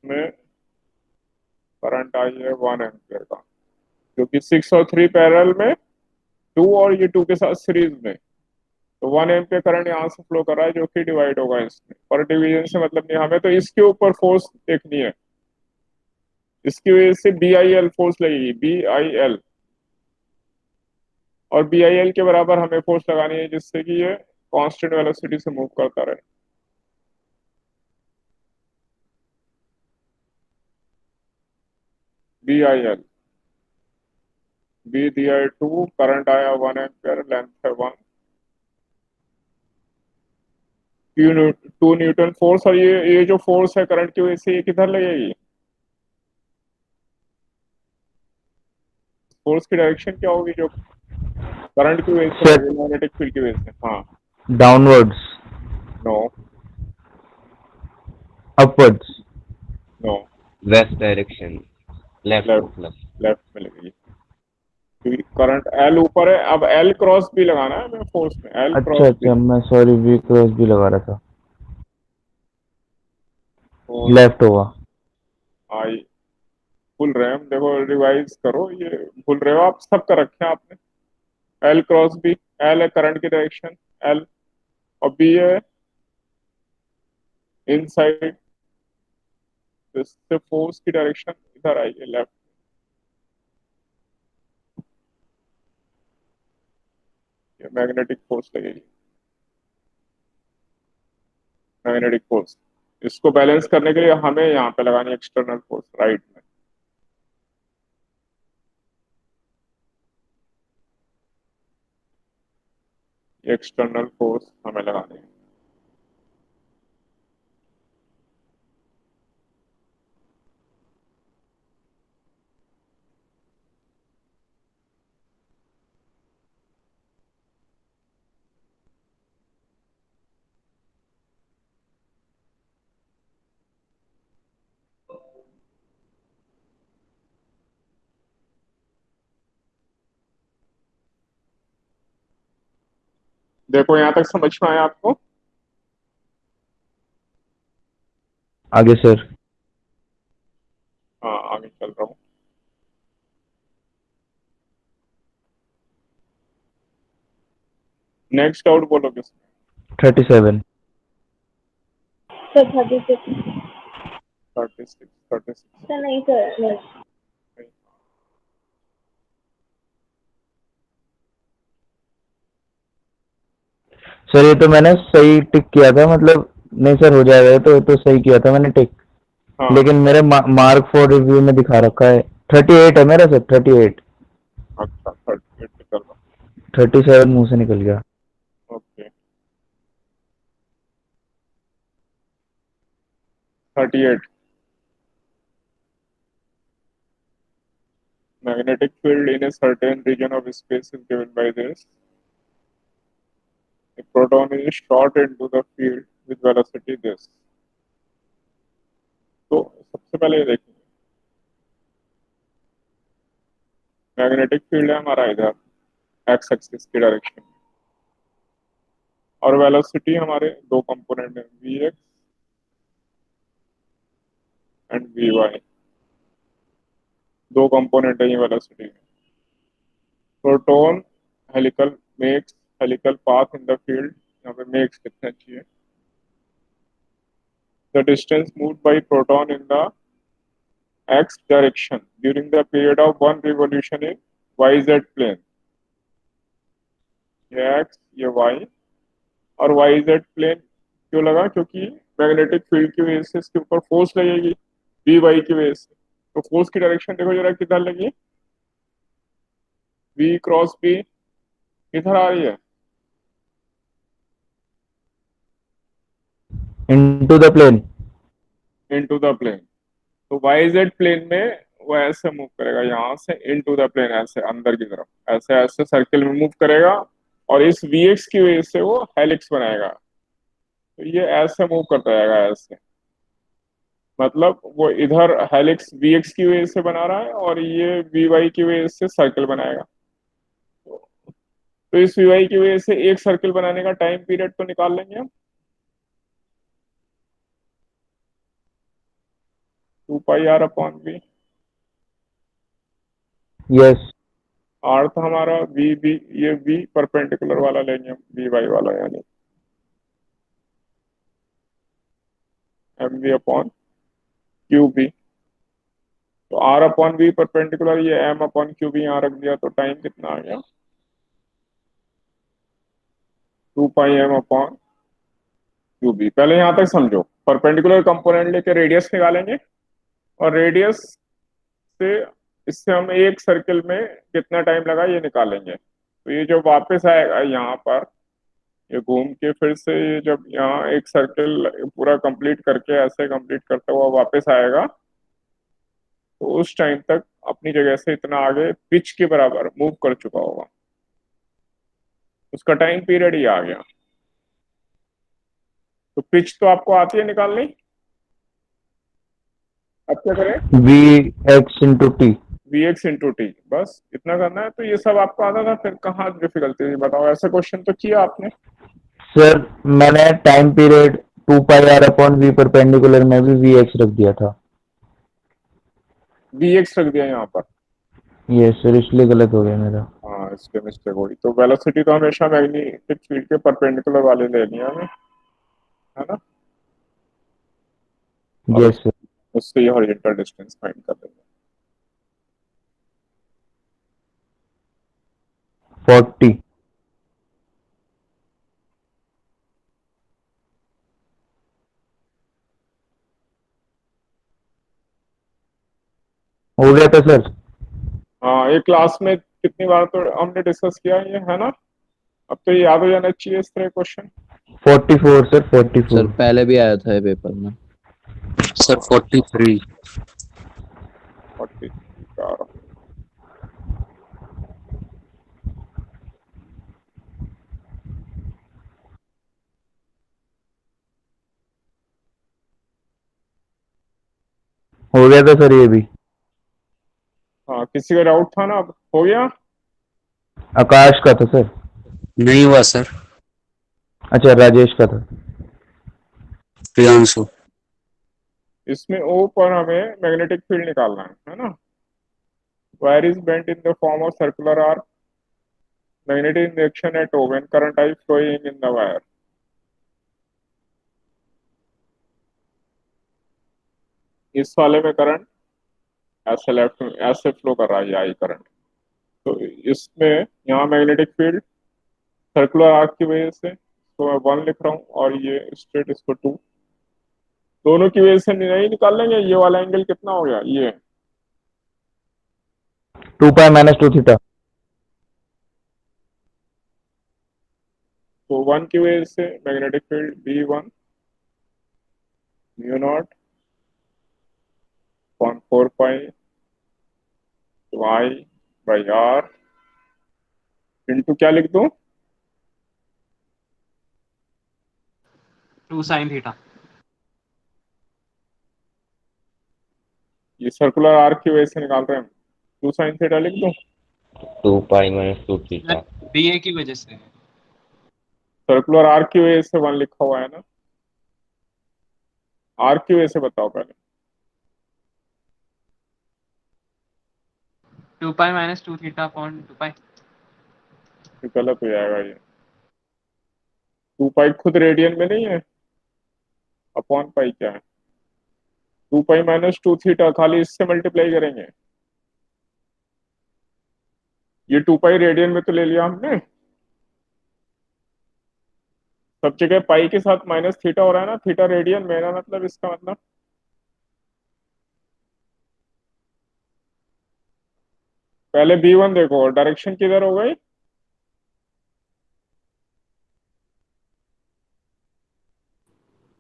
में करंट आई है 1 एम्पियर का, क्योंकि 6 और 3 पैरेलल में, 2 और ये 2 के साथ सीरीज में, तो 1 एम्पियर करंट यहाँ से फ्लो कर रहा है, जो कि डिवाइड होगा इसमें। पर डिवीजन से मतलब नहीं, हमें तो इसके ऊपर फोर्स देखनी है, इसकी वजह से BIL फोर्स लगेगी, BIL, और BIL के बराबर हमें फोर्स लगानी है, जिससे कि ये कांस्टेंट वेलोसिटी से मूव करता रहे। BIL, बी दिया है 2, करंट आया 1 एम्पियर, लेंथ है 1, 2 न्यूटन फोर्स, और ये जो फोर्स है करंट की वजह से, ये किधर लगेगी? फोर्स की डायरेक्शन क्या होगी जो करंट की वजह से सर लगे, मैग्नेटिक फील्ड की वजह से? हाँ। Downwards. No, upwards. No, west direction, left left, मतलब। लेफ्ट में लगेगी, क्योंकि करंट L ऊपर है। अब L क्रॉस भी लगाना है हमें फोर्स में, L अच्छा क्रॉस भी। अच्छा, मैं सॉरी वी क्रॉस भी लगा रहा था, और लेफ्ट होगा। आई, भूल रहे हैं हम, देखो रिवाइज करो, ये भूल रहे हो आप, सब कर रखे हैं आपने। एल क्रॉस बी, एल है करंट की डायरेक्शन एल, और बी है इनसाइड, इससे फोर्स की डायरेक्शन इधर आएगी लेफ्ट। ये मैग्नेटिक फोर्स लगेगी, मैग्नेटिक फोर्स। इसको बैलेंस करने के लिए हमें यहाँ पे लगानी एक्सटर्नल फोर्स राइट में। एक्सटर्नल फोर्स हमें लगानी है। देखो यहाँ तक समझ में आया आपको? आगे सर। हाँ आगे चल रहा हूँ। नेक्स्ट डाउट बोलो किसमें? 37। सर 36। 36 36। सर नहीं सर नहीं। सर ये तो मैंने सही टिक किया था, मतलब नहीं सर हो जाएगा, ये तो सही किया था मैंने टिक। हाँ लेकिन मेरे मार्क फॉर रिव्यू में दिखा रखा है 38 है मेरा सर, 38। अच्छा 38 पे चल रहा। 37 मुंह से निकल गया। Okay 38। Magnetic field in a certain region of space is given by this. A proton is shot into the field with velocity this. तो सबसे पहले ये देखेंगे मैग्नेटिक फील्ड है हमारा इधर एक्स एक्सिस की डायरेक्शन में, और वेलोसिटी हमारे दो कंपोनेंट है V X and V Y, दो कंपोनेंट है ये वेलोसिटी में। Proton helical makes helical path in the field, यहाँ पे मेक्स कितना चाहिए, the distance moved by proton in the x direction during the period of one revolution in yz plane। ये x ये y, और yz प्लेन क्यों लगा? क्योंकि मैग्नेटिक फील्ड की वजह से इसके ऊपर फोर्स लगेगी बी वाई की वजह से। तो फोर्स की डायरेक्शन देखो जरा किधर लगी, v क्रॉस b किधर आ रही है, into the plane. Into the plane. तो yz प्लेन में वो ऐसे मूव करेगा, यहाँ से इनटू द प्लेन ऐसे अंदर की तरफ ऐसे ऐसे सर्किल में मूव करेगा, और इस vx की वजह से वो हेलिक्स बनाएगा। तो ये ऐसे मूव करता जाएगा ऐसे, मतलब वो इधर हेलिक्स vx की वजह से बना रहा है और ये vy की वजह से सर्किल बनाएगा। तो इस vy की वजह से एक सर्किल बनाने का टाइम पीरियड तो निकाल लेंगे हम, 2πr/v। यस। r था हमारा v b, ये v परपेंडिकुलर वाला लेंगे हम, vy वाला, यानी mv/qb। तो r/v परपेंडिकुलर, ये m/qb यहाँ रख दिया, तो टाइम कितना आ गया 2πm/qb। पहले यहाँ तक समझो, परपेंडिकुलर कंपोनेंट लेके रेडियस निकालेंगे, और रेडियस से इससे हम एक सर्किल में कितना टाइम लगा ये निकालेंगे। तो ये जो वापस आएगा यहाँ पर, ये घूम के फिर से ये जब यहाँ एक सर्किल पूरा कंप्लीट करके ऐसे कंप्लीट करता हुआ वापस आएगा, तो उस टाइम तक अपनी जगह से इतना आगे पिच के बराबर मूव कर चुका होगा, उसका टाइम पीरियड ही आ गया। तो पिच तो आपको आती है निकालनी, अब क्या करें, V X into T. vx into T, बस इतना करना है। तो ये सब आपको आता था, फिर कहाँ डिफिकल्टी थी बताओ? ऐसे क्वेश्चन तो किया आपने। सर मैंने टाइम पीरियड 2πr/v परपेंडिकुलर में भी वी एक्स रख दिया था। vx रख दिया यहाँ पर, ये सर इसलिए गलत हो गया मेरा। हाँ इसलिए मिस्टेक हुई। तो वेलोसिटी तो हमेशा मैग्नेटिक फील्ड के परपेंडिकुलर वाले लेनी है हमें, है ना, और यस सर। उससे ये हॉरिजॉन्टल डिस्टेंस फाइंड कर लेंगे। 40। हो गया था सर। हाँ ये क्लास में कितनी बार तो हमने डिस्कस किया ये, है ना, अब तो ये याद हो जाना चाहिए इस तरह क्वेश्चन। 44 sir, sir 44। पहले भी आया था ये पेपर में। सर 43। 40 हो गया था सर ये भी। हाँ किसी का डाउट था ना, अब हो गया। आकाश का था सर। नहीं हुआ सर। अच्छा राजेश का था। प्रियांशु। इसमें ओ पर हमें मैग्नेटिक फील्ड निकालना है ना। Wire is bent in the form of circular arc, magnetic injection at O when current I flowing in the wire. इस वाले में करंट ऐसे लेफ्ट में ऐसे फ्लो कर रहा है ये आई करंट। तो इसमें यहाँ मैग्नेटिक फील्ड सर्कुलर आर्क की वजह से तो मैं 1 लिख रहा हूँ, और ये स्ट्रेट इसको 2, दोनों की वजह से नहीं निकाल लेंगे। ये वाला एंगल कितना हो गया, ये 2 पाई माइनस 2 थीटा। तो 1 की वजह से magnetic field B1 mu naught 4 pi Y by R into क्या लिख दूं, 2 sin थीटा। ये सर्कुलर आर्क की वजह से निकाल रहे हैं हम, 2 साइन थीटा लिख दूं। 2 पाई माइनस 2 थीटा। बीए की वजह से। सर्कुलर आर्क की वजह से 1 लिखा हुआ है ना, आर्क की वजह से बताओ पहले। 2 पाई माइनस 2 थीटा अपॉन 2 पाई। ये गलत हो जाएगा ये, 2 पाई खुद रेडियन में नहीं है, अपॉन पाई क्या है, 2 पाई माइनस 2 थीटा खाली इससे मल्टीप्लाई करेंगे। ये 2 पाई रेडियन में तो ले लिया हमने, सब जगह पाई के साथ माइनस थीटा हो रहा है ना, थीटा रेडियन में है ना, मतलब इसका मतलब पहले B1 देखो डायरेक्शन किधर हो गई,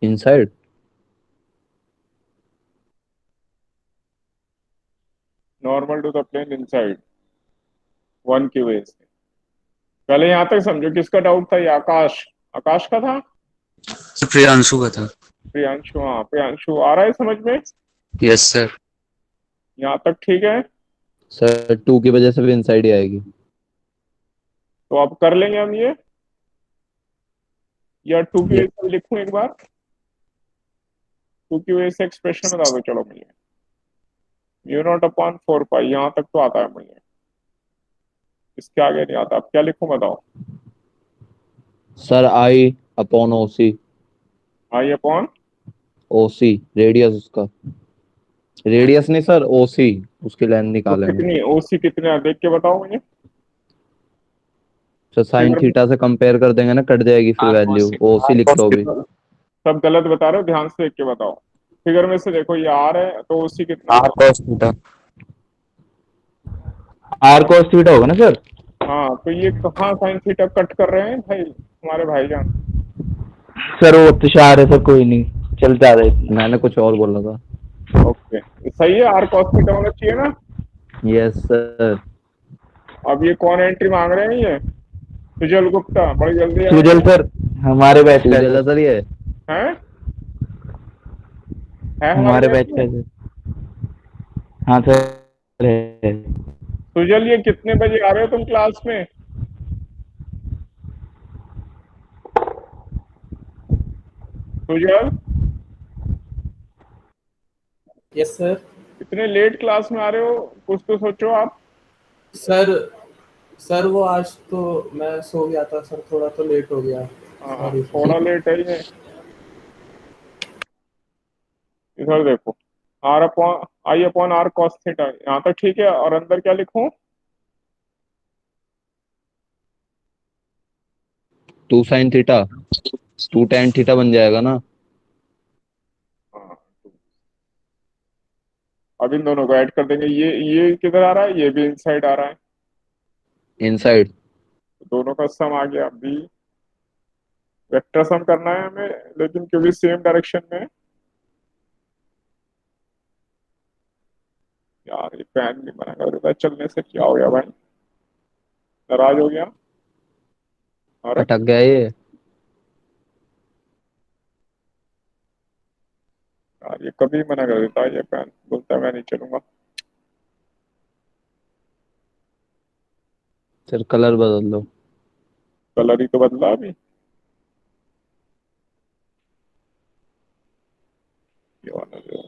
inside. Normal to the plane inside 1 की वजह से। पहले यहां तक समझो किसका डाउट था, ये आकाश, आकाश का था। सर प्रियांशु का था। प्रियांशु, हाँ प्रियांशु आ रहा है समझ में, यस सर। यहाँ तक ठीक है। सर 2 की वजह से भी इनसाइड ही आएगी। तो अब कर लेंगे हम ये, या 2 की ये वजह से लिखूं एक बार, 2 की वजह से एक्सप्रेशन बता दो चलो मुझे। म्यू नॉट अपॉन 4 पाई, यहाँ तक तो आता है मुझे, इसके आगे नहीं आता। अब क्या लिखूं बताओ। Sir I upon OC. I upon, OC radius उसका, रेडियस नहीं सर, ओसी उसकी लेंथ तो निकालेंगे। कितनी ओसी कितने है देख के बताओ मुझे। सर साइन फिगर में थीटा से कंपेयर कर देंगे ना, कट जाएगी फिर आर वैल्यू। cos थीटा। ओसी लिख लो अभी। सब गलत बता रहे हो, ध्यान से देख के बताओ। फिगर में से देखो ये आर है, तो ओसी कितना आर होगा। Cos theta. R cos theta होगा ना सर। हाँ तो ये कहाँ साइन थीटा कट कर रहे हैं भाई हमारे भाईजान। सर वो तुषार है सर, कोई नहीं चलता है। मैंने कुछ और बोला था। ओके सही है, आर कॉस थीटा होना चाहिए ना। Yes sir. अब ये कौन एंट्री मांग रहे हैं, ये सुजल गुप्ता, बड़ी जल्दी सुजल आए सर हमारे बैच का है सूजल है सर। सर ये। हैं, है हमारे हमारे बैच बैच का में। है सर। हाँ सर है। सुजल ये कितने बजे आ रहे हो तुम क्लास में। Sujal yes sir. इतने लेट क्लास में आ रहे हो, कुछ तो सोचो आप। सर सर वो आज तो मैं सो गया था सर, थोड़ा तो लेट हो गया। हाँ सॉरी थोड़ा लेट है ये। इधर देखो, R upon I upon R cos theta, यहाँ तक ठीक है। और अंदर क्या लिखूं? 2 sin थीटा 2 tan थीटा बन जाएगा ना। हाँ, अब इन दोनों को ऐड कर देंगे। ये किधर आ रहा है? ये भी इनसाइड आ रहा है, इनसाइड। तो दोनों का सम आ गया। बी वेक्टर सम करना है हमें, लेकिन क्योंकि सेम डायरेक्शन में है। यार ये फैन नहीं बना कर देता चलने से, क्या हो गया भाई? नाराज हो गया? अरे अटक गया ये। यार ये कभी मना कर देता है, ये फैन बोलता है मैं नहीं चलूंगा। सर कलर बदल दो। कलर ही तो बदला अभी। ये वाला जो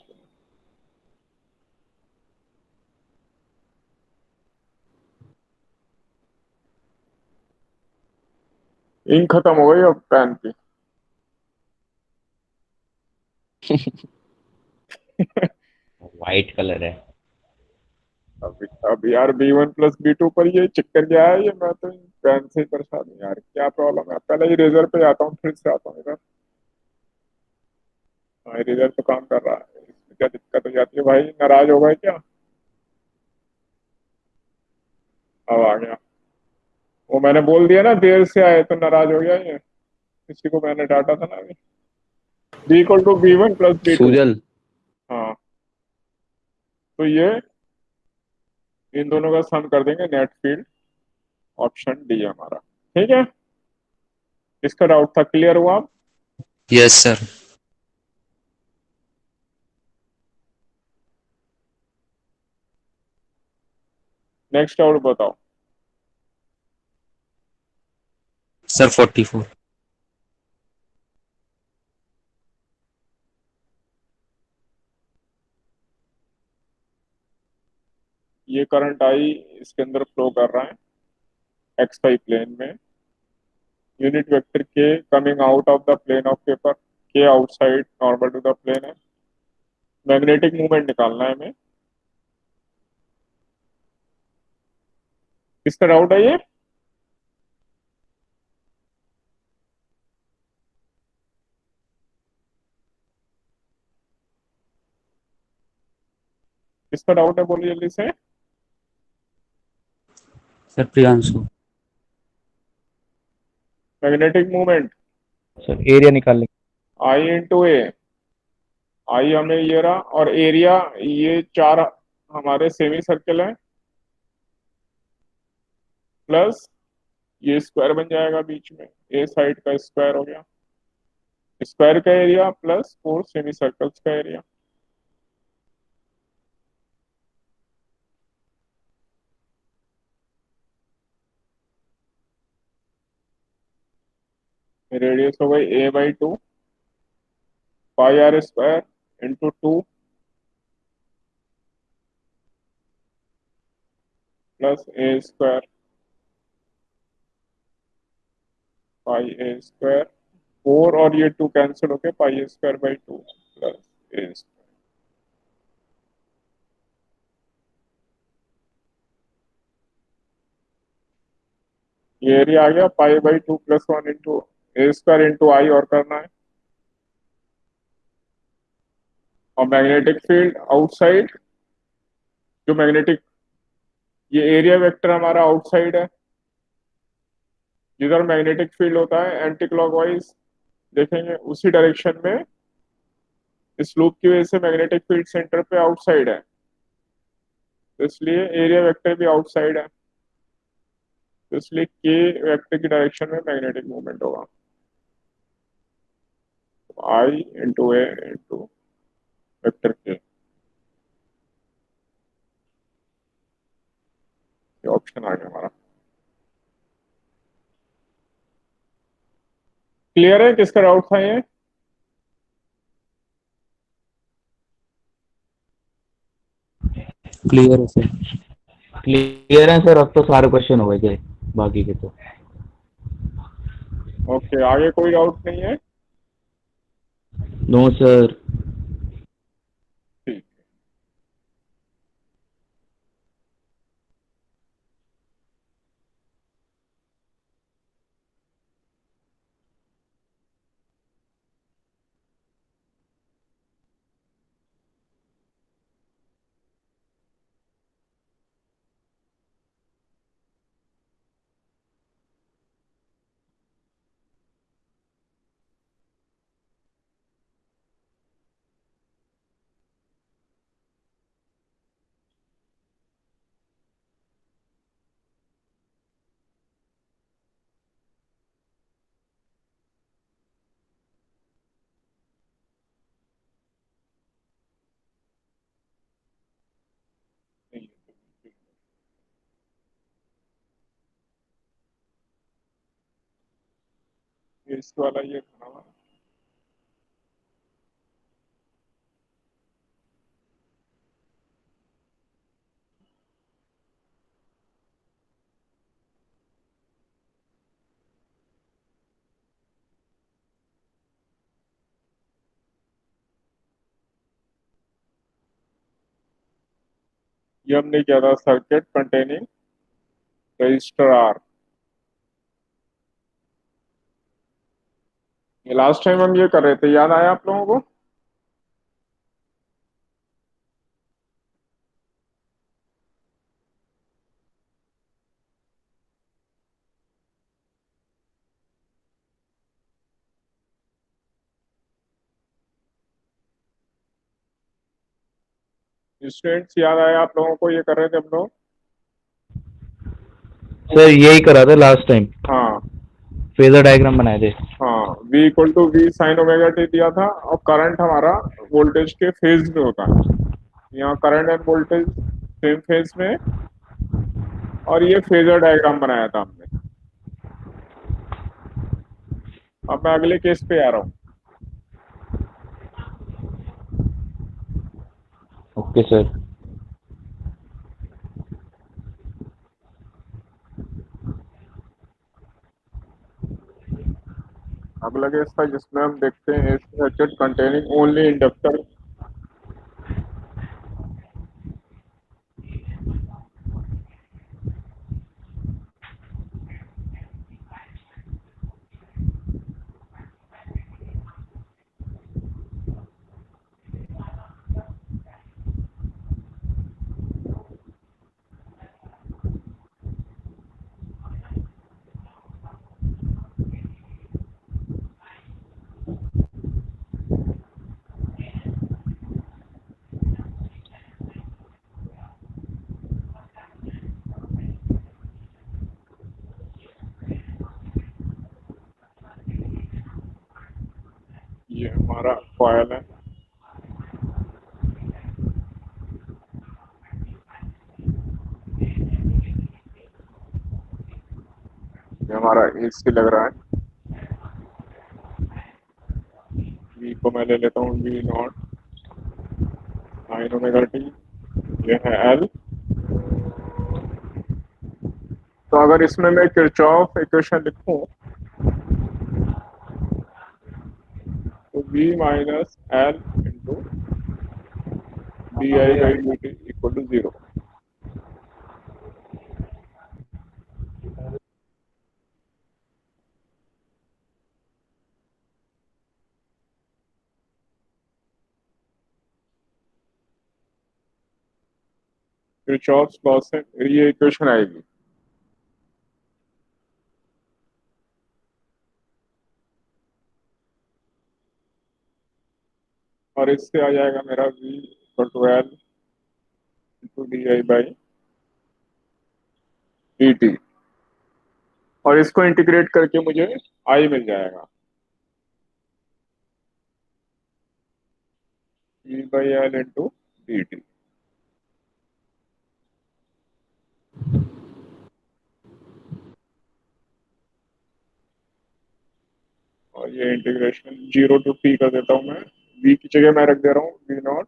इंक खत्म हो गई अब पेन की। वाइट कलर है। अब यार B1 + B2 पर ये चक्कर क्या है? ये मैं तो पेन से ही परेशान हूँ यार, क्या प्रॉब्लम है? पहले ही रेजर पे आता हूँ, फिर से आता हूँ इधर। हाँ रेजर तो काम कर रहा है, इसमें क्या दिक्कत हो जाती है भाई? नाराज हो गए क्या? अब आ गया। वो मैंने बोल दिया ना देर से आए तो नाराज हो गया ये, किसी को मैंने डांटा था ना अभी। B = B1 + B2। सूजल। हाँ तो ये इन दोनों का सम कर देंगे, नेट फील्ड। ऑप्शन डी है हमारा। ठीक है, इसका डाउट था, क्लियर हुआ? Yes sir. नेक्स्ट डाउट बताओ। सर 44। ये करंट आई इसके अंदर फ्लो कर रहा है एक्स वाई प्लेन में। Unit vector K coming out of the plane of paper, K outside normal to the plane है। मैग्नेटिक मूवमेंट निकालना है हमें। किसका डाउट है ये? किसका डाउट है? बोलिए जल्दी से। Sir Priyanshu. Magnetic movement sir area निकाल लेंगे। I × A। आई हमें ये रहा, और एरिया ये चार हमारे सेमी सर्कल है, प्लस ये स्क्वायर बन जाएगा बीच में, ए साइड का स्क्वायर हो गया। स्क्वायर का एरिया प्लस 4 सेमी सर्कल्स का एरिया। रेडियस हो गई A/2 πr² × 2 plus A² πa²। 4 और ये 2 कैंसिल होके πa²/2 प्लस A²। ये एरिया आ गया π/2 + 1 × A² × I और करना है। और मैग्नेटिक फील्ड आउटसाइड, जो मैग्नेटिक, ये एरिया वेक्टर हमारा आउटसाइड है। जिधर मैग्नेटिक फील्ड होता है एंटी क्लॉकवाइज देखेंगे, उसी डायरेक्शन में इस लूप की वजह से मैग्नेटिक फील्ड सेंटर पे आउटसाइड है, तो इसलिए एरिया वेक्टर भी आउटसाइड है, तो इसलिए के वेक्टर की डायरेक्शन में मैग्नेटिक मूवमेंट होगा। I × A × वेक्टर के, ये ऑप्शन आ गया हमारा। क्लियर है? किसका डाउट था ये? क्लियर है सर। क्लियर है सर, अब तो सारे क्वेश्चन हो गए थे, बाकी के तो। ओके, आगे कोई डाउट नहीं है? No sir. ठीक। इस वाला ये खाना ये हमने किया था, सर्किट कंटेनिंग रजिस्टर आर। ये लास्ट टाइम हम ये कर रहे थे, याद आया आप लोगों को? स्टूडेंट्स, याद आया आप लोगों को? ये कर रहे थे हम लोग। सर यही करा था लास्ट टाइम, हाँ फेजर डायग्राम बनाए थे। हाँ, V equal to V sine omega T दिया था, और करंट हमारा वोल्टेज के फेज में होता है। यहाँ current end voltage same phase में, और ये फेजर डायग्राम बनाया था हमने। अब मैं अगले केस पे आ रहा हूँ। Okay sir. अगला केस था जिसमें हम देखते हैं सर्किट कंटेनिंग ओनली इंडक्टर। ये हमारा कॉयल है, ये हमारा AC लग रहा है। V को मैं ले लेता हूँ V not sine omega T, ये है L। तो अगर इसमें मैं किरचॉफ इक्वेशन लिखूं, तो V minus L into D I by D T equal to 0। Kirchhoff's law से ये इक्वेशन आएगी। और इससे आ जाएगा मेरा V equal to L into D I by D T, और इसको इंटीग्रेट करके मुझे I मिल जाएगा, V by L into D T. और ये इंटीग्रेशन 0 टू T कर देता हूँ मैं। V की जगह मैं रख दे रहा हूँ V not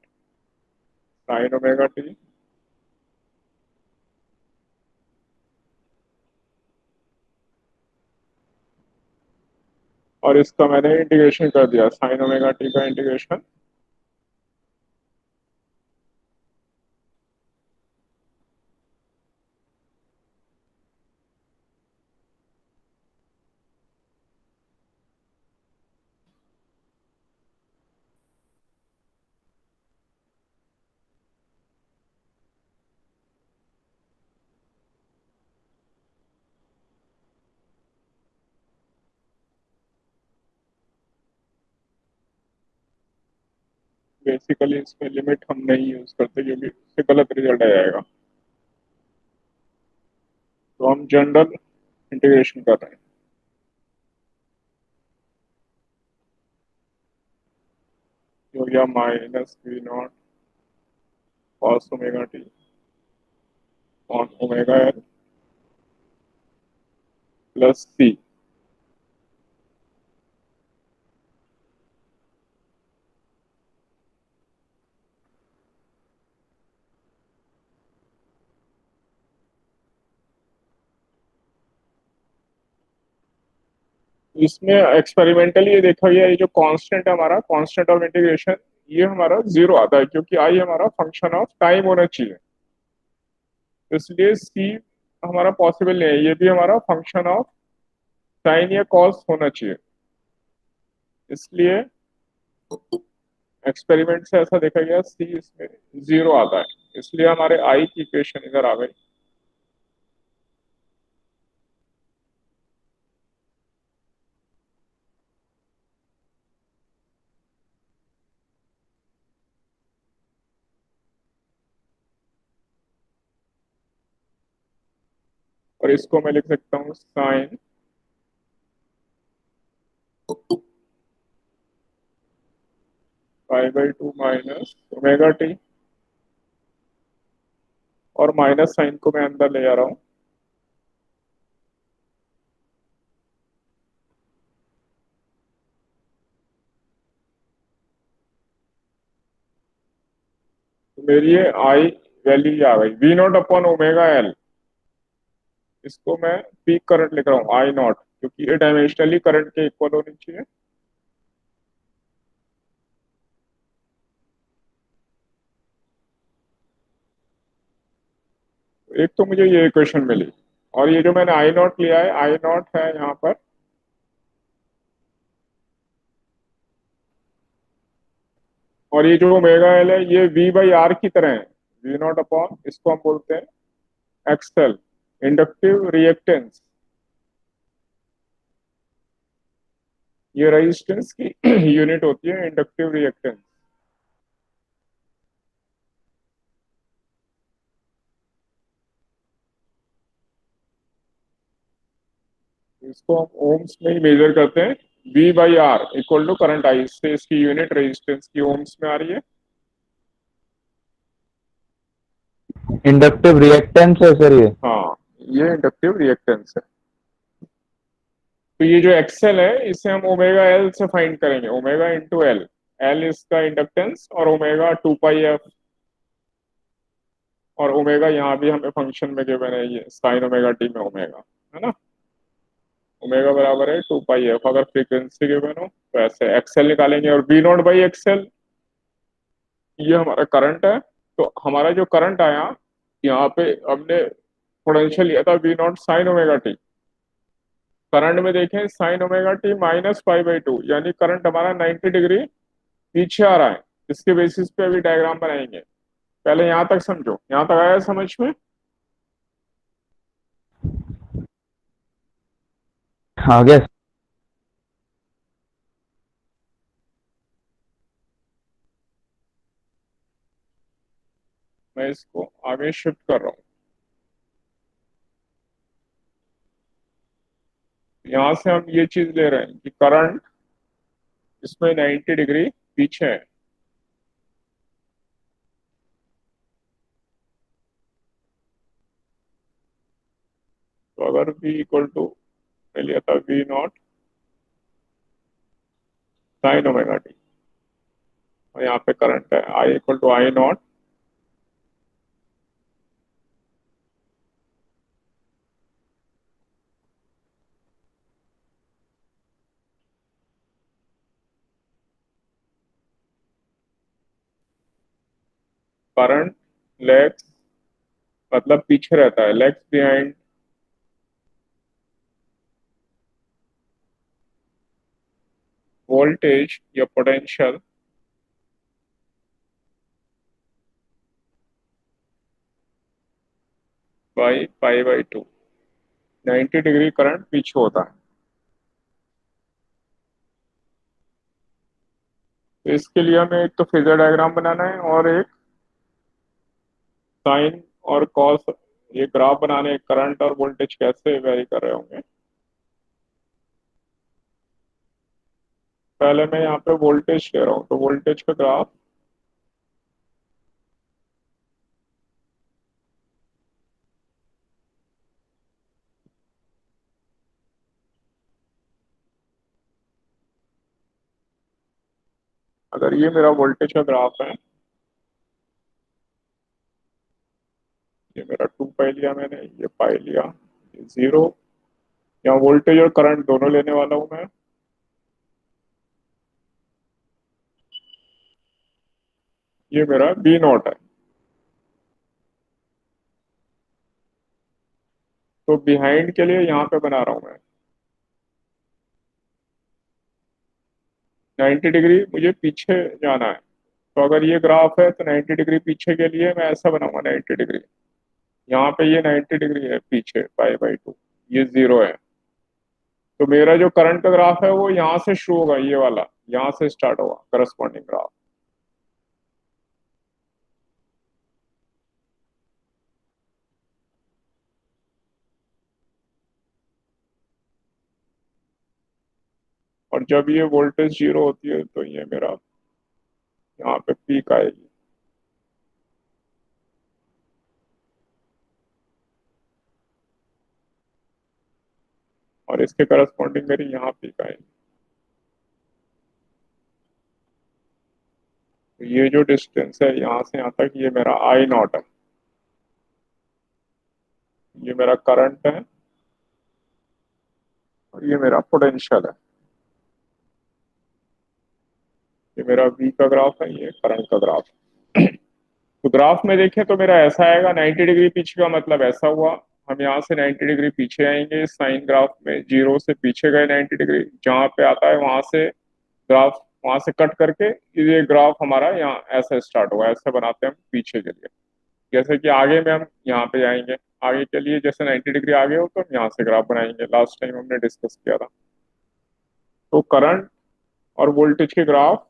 sine omega T और इसका मैंने इंटीग्रेशन कर दिया, साइन ओमेगा टी का इंटीग्रेशन। बेसिकली इसमें लिमिट हम नहीं यूज करते क्योंकि इससे गलत रिजल्ट आ जाएगा, तो हम जनरल इंटीग्रेशन कर रहे हैं। जो या minus V nought cos omega T on omega L plus C. इसमें एक्सपेरिमेंटली ये देखा गया, ये जो कांस्टेंट है हमारा, कांस्टेंट ऑफ इंटीग्रेशन, ये हमारा जीरो आता है क्योंकि आई हमारा फंक्शन ऑफ टाइम होना चाहिए, इसलिए सी हमारा पॉसिबल नहीं है, ये भी हमारा फंक्शन ऑफ साइन या कॉस होना चाहिए। इसलिए एक्सपेरिमेंट से ऐसा देखा गया सी इसमें जीरो आता है, इसलिए हमारे आई की इक्वेशन इधर आ गई। और इसको मैं लिख सकता हूँ साइन π/2 माइनस ओमेगा टी, और माइनस साइन को मैं अंदर ले जा रहा हूँ, तो मेरी ये आई वैल्यू आ गई V naught upon omega L. इसको मैं पीक करंट लिख रहा हूँ आई नॉट, क्योंकि ये डायमेंशनली करंट के इक्वल होनी चाहिए। एक तो मुझे ये इक्वेशन मिली, और ये जो मैंने आई नॉट लिया है, आई नॉट है यहाँ पर, और ये जो ओमेगा एल है ये वी बाई आर की तरह है, वी नॉट अपॉन, इसको हम बोलते हैं एक्सएल, इंडक्टिव रिएक्टेंस। ये रेजिस्टेंस की यूनिट होती है, इंडक्टिव रिएक्टेंस। इसको हम ओम्स में ही मेजर करते हैं, V by R equal to current I, इससे इसकी यूनिट रेजिस्टेंस की ओम्स में आ रही है। इंडक्टिव रिएक्टेंस है सर ये? हाँ, ये इंडक्टिव रिएक्टेंस है। तो ये जो एक्सएल है इसे हम ओमेगा एल से फाइंड करेंगे, ओमेगा इंटू एल, एल इसका इंडक्टेंस और ओमेगा 2πf, और ओमेगा यहाँ भी हमें फंक्शन में गिवन है, ये साइन ओमेगा टी में ओमेगा है ना, ओमेगा बराबर है 2πf, अगर फ्रीक्वेंसी गिवन हो तो ऐसे एक्सएल निकालेंगे, और वी नॉट बाई एक्सएल ये हमारा करंट है। तो हमारा जो करंट आया यहाँ पे हमने पोटेंशियल लिया था V not sine omega t, current में देखें साइन ओमेगा टी माइनस π/2, यानी करंट हमारा 90 डिग्री पीछे आ रहा है। इसके बेसिस पे अभी डायग्राम बनाएंगे, पहले यहाँ तक समझो, यहाँ तक आया समझ में? आ गया। मैं इसको आगे शिफ्ट कर रहा हूँ, यहाँ से हम ये चीज ले रहे हैं कि करंट इसमें 90 डिग्री पीछे है। तो अगर v इक्वल टू, मैं लिया था V not sine omega T, और यहाँ पे करंट है I equal to I nought current lags मतलब पीछे रहता है, लेग्स बिहाइंड वोल्टेज या potential by pi by 2। 90 degree current पीछे होता है। तो इसके लिए हमें एक तो फेजर डायग्राम बनाना है और एक साइन और कॉस, ये ग्राफ बनाने, करंट और वोल्टेज कैसे वेरी कर रहे होंगे। पहले मैं यहाँ पे वोल्टेज ले रहा हूँ, तो वोल्टेज का ग्राफ अगर ये मेरा वोल्टेज का ग्राफ है, ये मेरा 2 पाई लिया मैंने, ये पाई लिया, ये 0, यहाँ वोल्टेज और करंट दोनों लेने वाला हूं मैं। ये मेरा बी नॉट है। तो बिहाइंड के लिए यहाँ पे बना रहा हूं मैं 90 डिग्री मुझे पीछे जाना है। तो अगर ये ग्राफ है तो 90 डिग्री पीछे के लिए मैं ऐसा बनाऊंगा 90 डिग्री, यहाँ पे ये 90 डिग्री है पीछे पाई बाई 2, ये 0 है। तो मेरा जो करंट का ग्राफ है वो यहाँ से शुरू होगा, ये वाला यहाँ से स्टार्ट होगा करस्पॉन्डिंग ग्राफ। और जब ये वोल्टेज 0 होती है तो ये मेरा यहाँ पे पीक आएगी। और इसके करस्पॉन्डिंग मेरी यहाँ पीक आएगी। तो ये जो डिस्टेंस है यहाँ से यहाँ तक, ये मेरा आई नॉट है, ये मेरा करंट है और ये मेरा पोटेंशियल है। ये मेरा वी का ग्राफ है, ये करंट का ग्राफ है। तो ग्राफ में देखें तो मेरा ऐसा आएगा, 90 डिग्री पीछे का मतलब ऐसा हुआ, हम यहाँ से 90 डिग्री पीछे आएंगे, साइन ग्राफ में 0 से पीछे गए 90 डिग्री, जहाँ पे आता है वहां से ग्राफ, वहां से कट करके ये ग्राफ हमारा यहाँ ऐसा स्टार्ट हुआ, ऐसे बनाते हैं हम पीछे के लिए। जैसे कि आगे में हम यहाँ पे जाएंगे, आगे के लिए जैसे 90 डिग्री आगे हो तो हम यहाँ से ग्राफ बनाएंगे, लास्ट टाइम हमने डिस्कस किया था। तो करंट और वोल्टेज के ग्राफ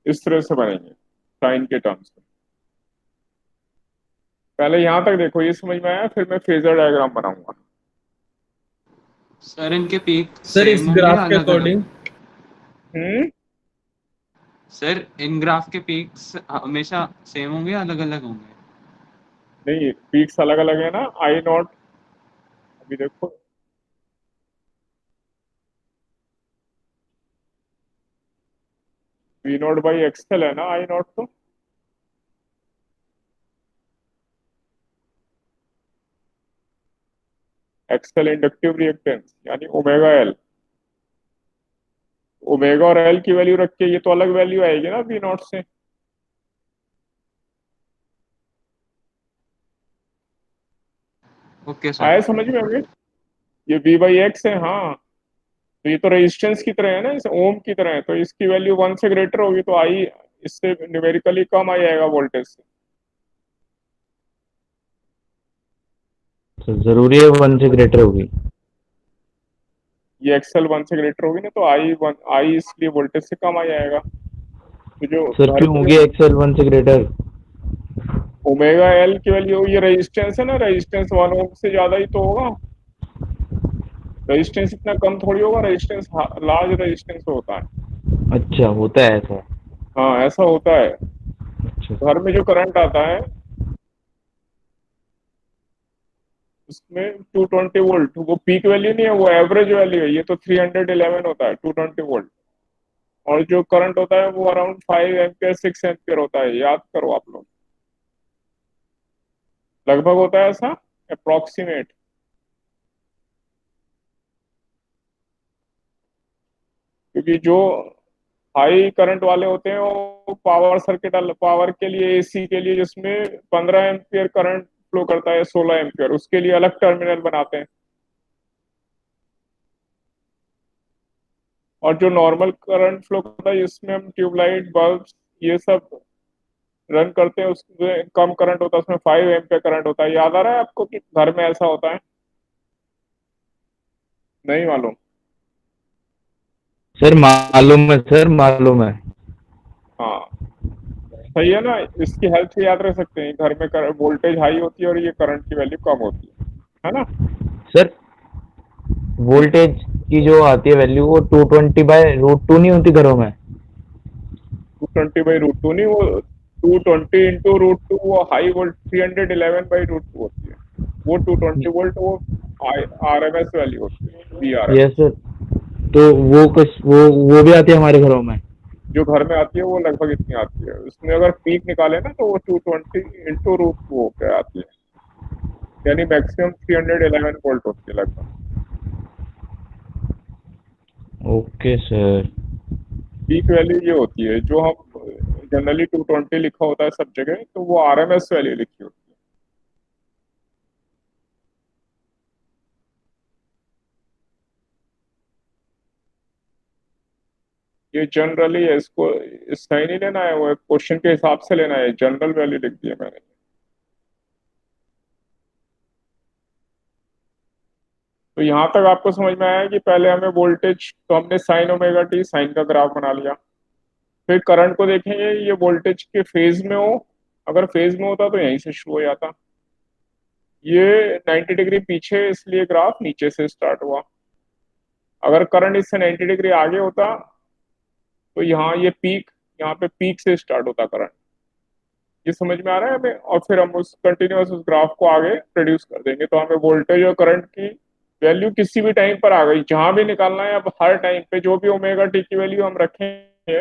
इस तरह से बनेंगे साइन के टर्म्स में। पहले यहाँ तक देखो, ये समझ में आया, फिर मैं फेजर डायग्राम बनाऊंगा। सर इनके पीक सर इस सेम होंगे ग्राफ के अलग अलग? अकॉर्डिंग सर इन ग्राफ के पीक्स हमेशा सेम होंगे अलग अलग होंगे? नहीं, पीक्स अलग अलग है ना, आई नॉट, अभी देखो वी नॉट बाई एक्सएल है ना आई नॉट, तो एक्सएल इंडक्टिव रिएक्टेंस यानी ओमेगा एल। ओमेगा और एल की वैल्यू रख के ये तो अलग वैल्यू आएगी ना वी नॉट से। Okay sir. आया समझ में अभी? ये वी बाई एक्स है, हाँ। तो ये तो रेजिस्टेंस की तरह है ना, इस ओम की तरह है, तो इसकी वैल्यू 1 से ग्रेटर होगी तो आई इससे न्यूमेरिकली कम आ जाएगा वोल्टेज से। तो जरूरी है 1 से ग्रेटर होगी? ये एक्सएल 1 से ग्रेटर होगी ना, तो आई इसलिए वोल्टेज से कम आ जाएगा। तो जो सर घर क्यों में होगी एक्सएल 1 से ग्रेटर? ओमेगा एल की वैल्यू, ये रेजिस्टेंस है ना, रेजिस्टेंस 1 ओम से ज्यादा ही तो होगा। रेजिस्टेंस इतना कम थोड़ी होगा, रेजिस्टेंस लार्ज रेजिस्टेंस होता है। अच्छा, होता है ऐसा? हाँ ऐसा होता है। अच्छा। घर में जो करंट आता है उसमें 220 वोल्ट, वो पीक वैल्यू नहीं है, वो एवरेज वैल्यू है। ये तो 311 होता है 220 वोल्ट, और जो करंट होता है वो अराउंड 5 एम्पियर 6 एम्पियर होता है, याद करो आप लोग, लगभग होता है ऐसा, अप्रोक्सीमेट। क्योंकि जो हाई करंट वाले होते हैं वो पावर सर्किट, पावर के लिए, एसी के लिए, जिसमें 15 एम्पियर करंट फ्लो करता है, 16 एम्पियर, उसके लिए अलग टर्मिनल बनाते हैं। और जो नॉर्मल करंट फ्लो करता है, इसमें हम ट्यूबलाइट, बल्ब, ये सब रन करते हैं, उसमें कम करंट होता है, उसमें 5 एम्पियर करंट होता है। याद आ रहा है आपको कि घर में ऐसा होता है? नहीं मालूम? सर मालूम है सर, मालूम है। हाँ, सही है ना। इसकी हेल्प से याद रख सकते हैं, घर में वोल्टेज हाई होती है और ये करंट की वैल्यू कम होती है ना। सर वोल्टेज की जो आती है वैल्यू वो 220/√2 नहीं होती घरों में? 220/√2 नहीं, वो 220 × √2, वो हाई वोल्ट 311/√2 होती है। वो 220 वोल्ट, वो RMS वैल्यू होती है, यस VRMS। सर। तो वो कुछ वो भी आती है हमारे घरों में? जो घर में आती है वो लगभग इतनी आती है। उसमें अगर पीक निकाले ना तो वो 220 × √2 होकर आती है, यानी मैक्सिमम 311 वोल्ट होती है लगभग। Okay sir. पीक वैल्यू ये होती है, जो हम जनरली 220 लिखा होता है सब जगह, तो वो RMS वैल्यू लिखी होती है। ये जनरली है, इसको सही नहीं लेना है, वो क्वेश्चन के हिसाब से लेना है। जनरल वैल्यू लिख दी है मैंने। तो यहाँ तक आपको समझ में आया कि पहले हमें वोल्टेज, तो हमने साइन ओमेगा टी, साइन का ग्राफ बना लिया। फिर करंट को देखेंगे, ये वोल्टेज के फेज में हो, अगर फेज में होता तो यहीं से शुरू हो जाता। ये 90 डिग्री पीछे, इसलिए ग्राफ नीचे से स्टार्ट हुआ। अगर करंट इससे 90 डिग्री आगे होता तो यहाँ ये पीक, यहाँ पे पीक से स्टार्ट होता करंट। ये समझ में आ रहा है हमें? और फिर हम उस कंटिन्यूअस उस ग्राफ को आगे प्रोड्यूस कर देंगे, तो हमें वोल्टेज और करंट की वैल्यू किसी भी टाइम पर आ गई, जहां भी निकालना है। अब हर टाइम पे जो भी ओमेगा टी की वैल्यू हम रखेंगे,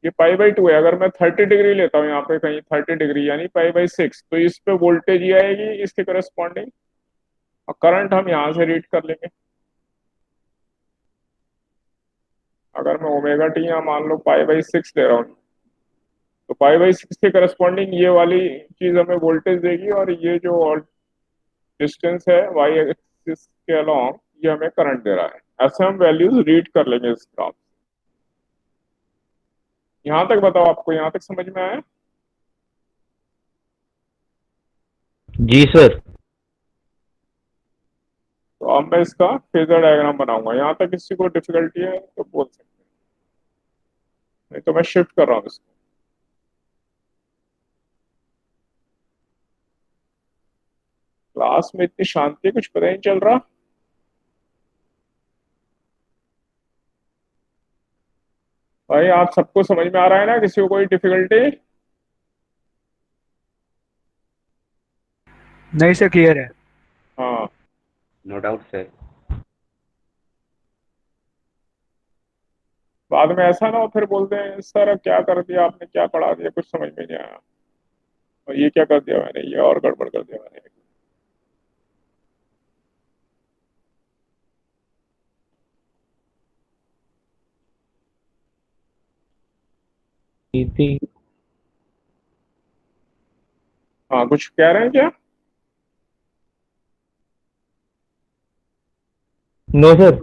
ये π/2 है। अगर मैं 30 डिग्री लेता हूँ यहाँ पे, कहीं 30 डिग्री यानी π/6, तो इस पे वोल्टेज ये आएगी इसके करस्पॉन्डिंग, और करंट हम यहाँ से रीड कर लेंगे। अगर मैं ओमेगा टी यहाँ मान लो π/6 ले रहा हूँ, तो π/6 के करस्पॉन्डिंग ये वाली चीज हमें वोल्टेज देगी, और ये जो डिस्टेंस है वाई एक्सिस के अलोंग, ये हमें करंट दे रहा है। ऐसे हम वैल्यूज रीड कर लेंगे इस ग्राफ। यहाँ तक बताओ, आपको यहाँ तक समझ में आया? जी सर। तो अब मैं इसका फेजर डायग्राम बनाऊंगा। यहाँ तक किसी को डिफिकल्टी है तो बोल सकते हैं, नहीं तो मैं शिफ्ट कर रहा हूँ इसको। क्लास में इतनी शांति है, कुछ पता ही नहीं चल रहा। भाई आप सबको समझ में आ रहा है ना? किसी को कोई डिफिकल्टी? नहीं सर, क्लियर है। हाँ, नो डाउट सर। बाद में ऐसा ना हो फिर बोलते हैं सर अब क्या कर दिया आपने, क्या पढ़ा दिया, कुछ समझ में नहीं आया, और ये क्या कर दिया मैंने, ये और गड़बड़ कर दिया मैंने। थी। हाँ, कुछ कह रहे हैं क्या? No sir.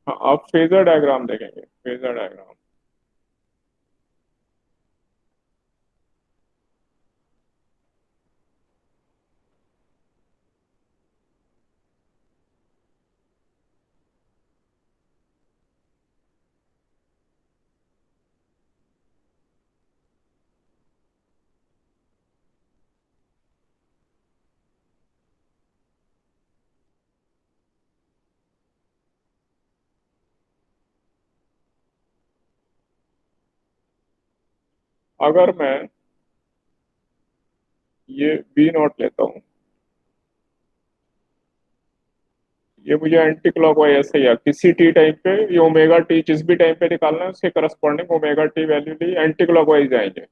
हाँ, अब फेजर डायग्राम देखेंगे, फेजर डायग्राम। अगर मैं ये V0 लेता हूँ, ये मुझे एंटी क्लॉकवाइज ऐसे ही है, किसी टी टाइम पे ये ओमेगा टी जिस भी टाइम पे निकालना है उसके करस्पॉन्डिंग ओमेगा टी वैल्यू ली एंटी क्लॉकवाइज जाएंगे।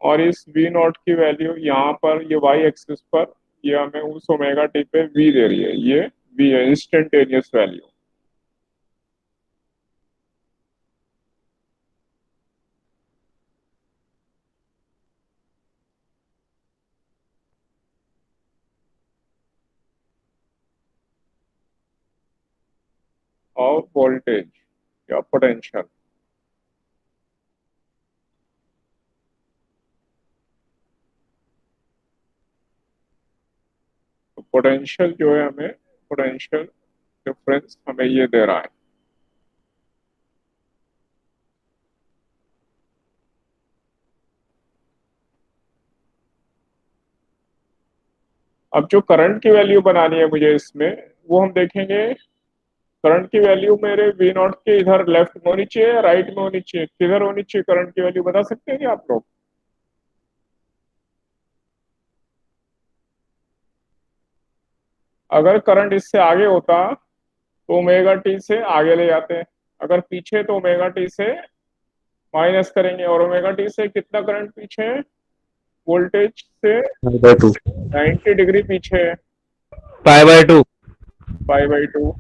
और इस V0 की वैल्यू यहाँ पर, ये वाई एक्सिस पर, ये हमें उस ओमेगा टी पे V दे रही है। ये V है, इंस्टेंटेनियस वैल्यू। ऑफ वोल्टेज या पोटेंशियल। तो पोटेंशियल जो है हमें, पोटेंशियल डिफरेंस हमें ये दे रहा है। अब जो करंट की वैल्यू बनानी है मुझे इसमें, वो हम देखेंगे। करंट की वैल्यू मेरे वी नॉट के इधर लेफ्ट में होनी चाहिए या राइट में होनी चाहिए, किधर होनी चाहिए करंट की वैल्यू, बता सकते हैं क्या आप लोग? अगर करंट इससे आगे होता तो ओमेगा टी से आगे ले जाते हैं, अगर पीछे तो ओमेगा टी से माइनस करेंगे। और ओमेगा टी से कितना करंट पीछे है? वोल्टेज से बाय टू 90 डिग्री पीछे है, पाई बाय टू। 5/2।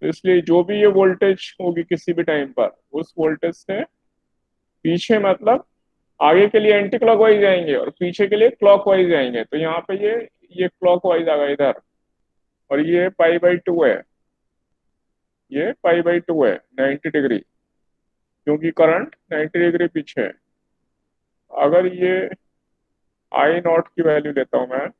तो इसलिए जो भी ये वोल्टेज होगी किसी भी टाइम पर, उस वोल्टेज से पीछे मतलब आगे के लिए एंटी क्लॉकवाइज जाएंगे और पीछे के लिए क्लॉकवाइज जाएंगे। तो यहाँ पे ये क्लॉकवाइज आ गया इधर, और ये पाई/2 है, ये पाई/2 है 90 डिग्री, क्योंकि करंट 90 डिग्री पीछे है। अगर ये आई नॉट की वैल्यू लेता हूं मैं,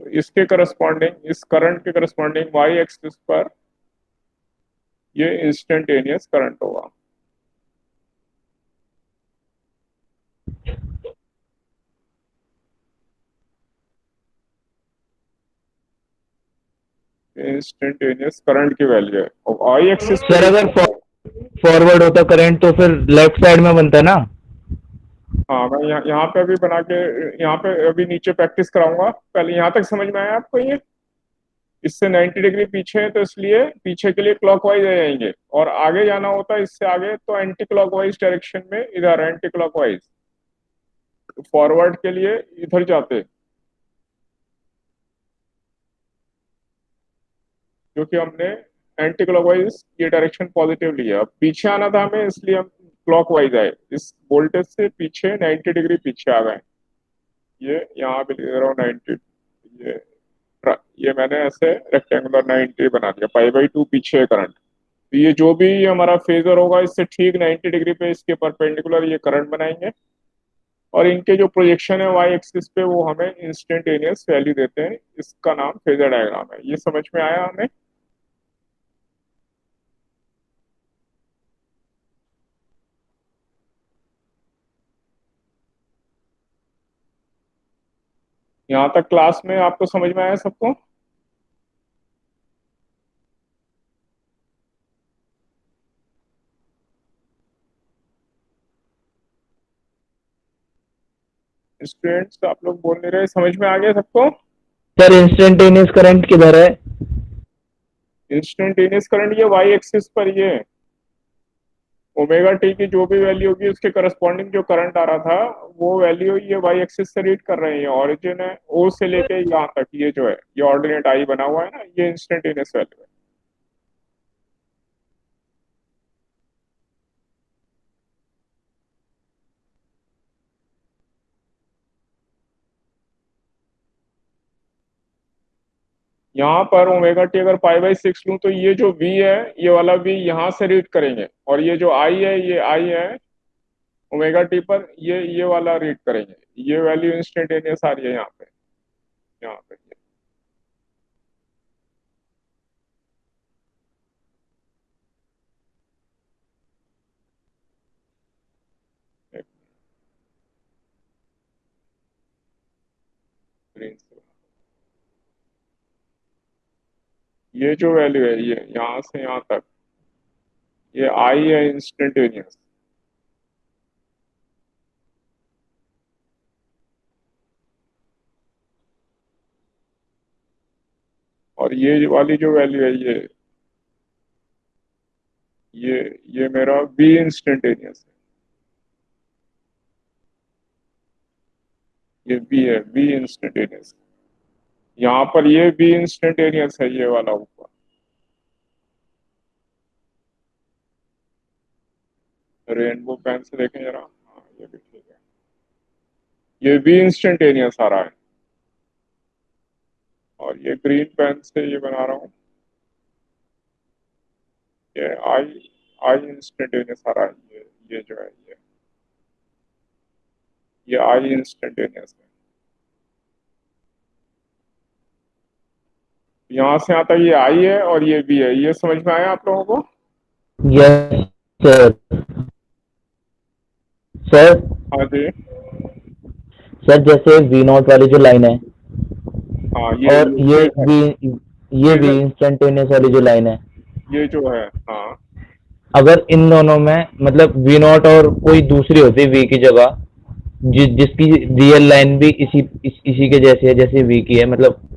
तो इसके करस्पॉन्डिंग, इस करंट के करस्पॉन्डिंग वाई एक्सिस पर ये इंस्टेंटेनियस करंट होगा। इंस्टेंटेनियस करंट की वैल्यू है, और वाई एक्सिस सर अगर फॉरवर्ड होता करंट तो फिर लेफ्ट साइड में बनता ना। हाँ मैं यहाँ पे अभी बना के, यहाँ पे अभी नीचे प्रैक्टिस कराऊंगा। पहले यहाँ तक समझ में आया आपको? ये इससे 90 डिग्री पीछे है तो इसलिए पीछे के लिए क्लॉकवाइज आ जाएंगे, और आगे जाना होता है इससे आगे तो एंटी क्लॉकवाइज डायरेक्शन में, इधर एंटी क्लॉकवाइज, फॉरवर्ड के लिए इधर जाते, क्योंकि हमने एंटी क्लॉकवाइज ये डायरेक्शन पॉजिटिव लिया। अब पीछे आना था हमें, इसलिए हम क्लॉकवाइज आए, इस वोल्टेज से पीछे 90 डिग्री पीछे आ गए। ये यहाँ पे लिख रहा हूँ 90, ये ये मैंने ऐसे रेक्टेंगुलर 90 बना दिया, पाई/2 पीछे है करंट। तो ये जो भी हमारा फेजर होगा इससे ठीक 90 डिग्री पे इसके परपेंडिकुलर ये करंट बनाएंगे, और इनके जो प्रोजेक्शन है वाई एक्सिस पे वो हमें इंस्टेंटेनियस वैल्यू देते हैं। इसका नाम फेजर डायग्राम है। ये समझ में आया हमें? यहाँ तक क्लास में आपको समझ में आया सबको? स्टूडेंट्स आप लोग बोल नहीं रहे, समझ में आ गया सबको? सर इंस्टेंटेनियस करंट किधर है? इंस्टेंटेनियस करंट ये वाई एक्सिस पर, ये ओमेगा टी की जो भी वैल्यू होगी उसके करस्पॉन्डिंग जो करंट आ रहा था वो वैल्यू ये वाई एक्सिस से रीड कर रहे हैं। ऑरिजिन है ओ से लेके यहाँ तक, ये जो है ये ऑर्डिनेट आई बना हुआ है ना, ये इंस्टेंटेनियस वैल्यू है। यहाँ पर ओमेगा टी अगर पाई/6 लूँ तो ये जो वी है, ये वाला वी यहाँ से रीड करेंगे, और ये जो आई है, ये आई है ओमेगा टी पर, ये वाला रीड करेंगे। ये वैल्यू इंस्टेंटेनियस आ रही है यहाँ पे, यहाँ पे ग्रीन से, ये जो वैल्यू है ये यहाँ से यहाँ तक, ये आई है इंस्टेंटेनियस। और ये वाली जो वैल्यू है ये ये मेरा बी इंस्टेंटेनियस है, ये बी है, बी इंस्टेंटेनियस। यहाँ पर ये बी इंस्टेंटेनियस है, ये वाला ऊपर। रेनबो पेन से देखें जरा, हाँ ये भी ठीक है, ये बी इंस्टेंटेनियस आ रहा है। ये ग्रीन पेन से ये बना रहा हूँ, ये आई आई इंस्टेंटेनियस आ रहा है, ये जो है ये आई इंस्टेंटेनियस है। यहाँ से आता ये आई है और ये बी है, ये समझ में आया आप लोगों को? Yes sir. सर हाँ जी। सर जैसे वी नॉट वाली जो लाइन है हाँ और ये वी इंस्टेंटेनियस वाली जो लाइन है, ये जो है, हाँ अगर इन दोनों में मतलब वी नॉट और कोई दूसरी होती वी की जगह, जिसकी रियल लाइन भी इसी के जैसी है जैसे वी की है, मतलब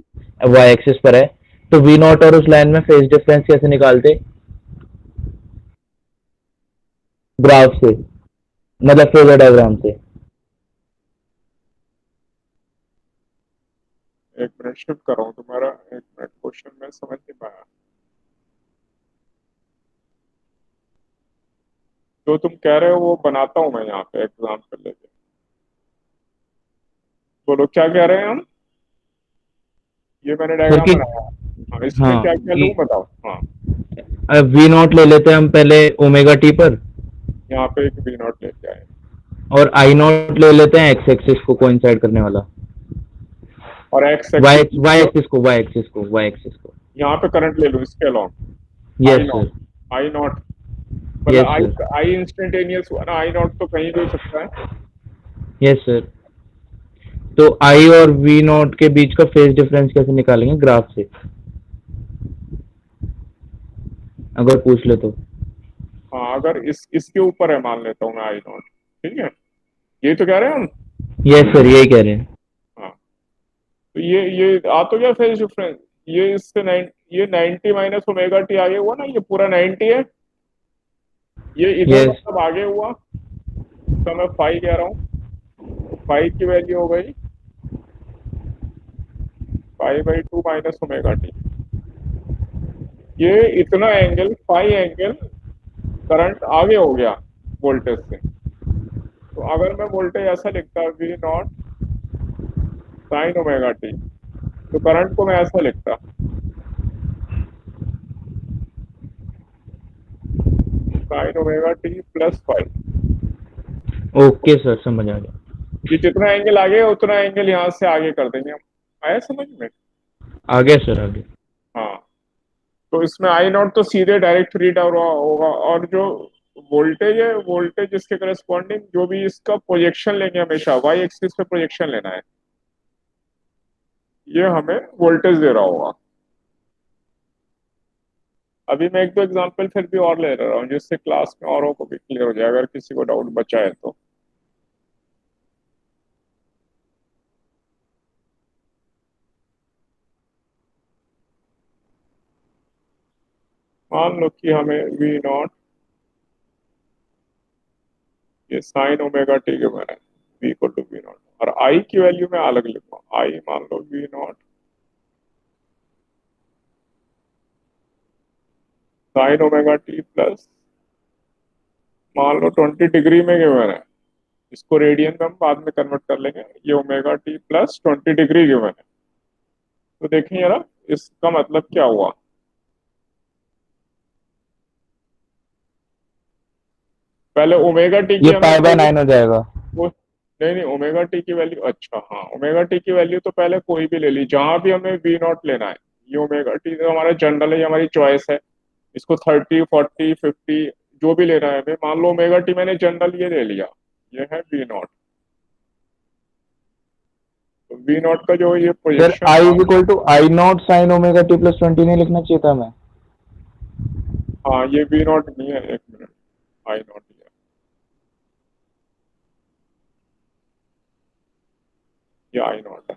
वाई एक्सिस पर है, तो वी नॉट और उस लाइन में फेज डिफरेंस कैसे निकालते? ग्राफ से, मतलब फेजर डायग्राम से। एक मिनट शिफ्ट कर रहा हूँ तुम्हारा, एक मिनट, क्वेश्चन में समझ नहीं पाया। जो तुम कह रहे हो वो बनाता हूँ मैं यहाँ पे एग्जाम्पल लेके। बोलो क्या कह रहे हैं हम? ये मैंने सर डायग्राम की बनाया। हाँ, इसमें हाँ क्या क्या लूँ बताओ। हाँ, वी नॉट ले लेते हैं हम पहले ओमेगा टी पर, यहाँ पे एक वी नॉट लेके आए और आई नॉट ले लेते हैं एक्स एक्सिस को कोइंसाइड करने वाला, और एक्स वाई एक्सिस एक्सिस को यहाँ पे करंट ले लूँ इसके along. Yes I sir. Nought, I nought मतलब yes I sir. I instantaneous हुआ ना, आई नॉट तो कहीं भी हो सकता है। Yes sir. तो आई और वी नॉट के बीच का फेज डिफरेंस कैसे निकालेंगे ग्राफ से, अगर पूछ ले तो? हाँ, अगर इसके ऊपर है मान लेता हूँ मैं आई नॉट, ठीक है, ये तो कह रहे हैं हम। यस सर, यही कह रहे हैं। हाँ, तो ये आ तो गया फेज डिफरेंस, ये इससे ये 90 माइनस ओमेगा टी आगे हुआ ना, ये पूरा 90 है, ये इधर यस मतलब आगे हुआ, तो मैं फाइव कह रहा हूँ, तो फाइव की वैल्यू हो गई 5/2 माइनस ओमेगा टी। ये इतना एंगल, फाइव एंगल करंट आगे हो गया वोल्टेज से। तो अगर मैं वोल्टेज ऐसा लिखता V not sine omega t, तो करंट को मैं ऐसा लिखता sine omega T plus five. Okay sir, समझ आ गया। ये जितना एंगल आगे है उतना एंगल यहाँ से आगे कर देंगे हम। आया समझ में? आ गया सर, आ गया। हाँ, तो इसमें आई नॉट तो सीधे डायरेक्ट रीड होगा, और जो वोल्टेज है, वोल्टेज इसके करस्पॉन्डिंग जो भी इसका प्रोजेक्शन लेंगे, हमेशा वाई एक्सिस पे प्रोजेक्शन लेना है, ये हमें वोल्टेज दे रहा होगा। अभी मैं एक दो एग्जांपल फिर भी और ले रहा हूँ जिससे क्लास में औरों को भी क्लियर हो जाए, अगर किसी को डाउट बचा है तो। मान लो कि हमें वी नॉट, ये साइन ओमेगा टी के मैंने V equal to V nought, और आई की वैल्यू मैं अलग लिखूंगा, आई मान लो V not sine omega T plus, मान लो 20 डिग्री में गिवन है, इसको रेडियन में हम बाद में कन्वर्ट कर लेंगे, ये omega T plus 20 degree given है। तो देखिए जरा इसका मतलब क्या हुआ। पहले ओमेगा टी की ये हमें पाई बाय 9 हो जाएगा। वो नहीं नहीं, ओमेगा टी की वैल्यू, अच्छा हाँ, ओमेगा टी की वैल्यू तो पहले कोई भी ले ली, जहां भी हमें वी नॉट लेना है। ये ओमेगा टी तो हमारा जनरल है, ये हमारी चॉइस है, इसको 30 40 50 जो भी लेना है हमें। मान लो ओमेगा टी मैंने जनरल ये ले लिया, ये है वी नॉट, तो वी नॉट का जो ये सर प्रोजेक्शन आई था, is equal to I not sine omega T plus 20 नहीं लिखना चाहिए था मैं? हाँ ये वी नॉट नहीं है, एक मिनट, आई नॉट है, ये आई नॉट है।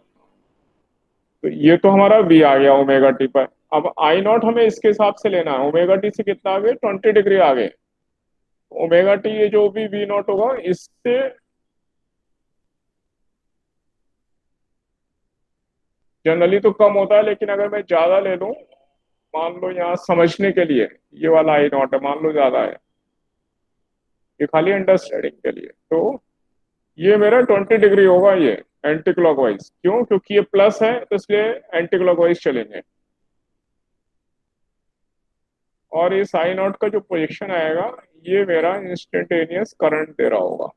तो ये तो हमारा वी आ गया ओमेगा टी पर। अब आई नॉट हमें इसके हिसाब से लेना है, ओमेगा टी से कितना आगे, 20 डिग्री आगे। ओमेगा टी ये जो भी वी नॉट होगा इससे जनरली तो कम होता है, लेकिन अगर मैं ज्यादा ले लूं, मान लो यहाँ समझने के लिए ये वाला आई नॉट है, मान लो ज्यादा है, ये खाली अंडरस्टैंडिंग के लिए, तो ये मेरा 20 डिग्री होगा, ये एंटी क्लॉकवाइज। क्यों? क्योंकि ये प्लस है तो इसलिए एंटी क्लॉकवाइज चलेंगे। और ये साइन नॉट का जो पोजीशन आएगा ये मेरा इंस्टेंटेनियस करंट दे रहा होगा।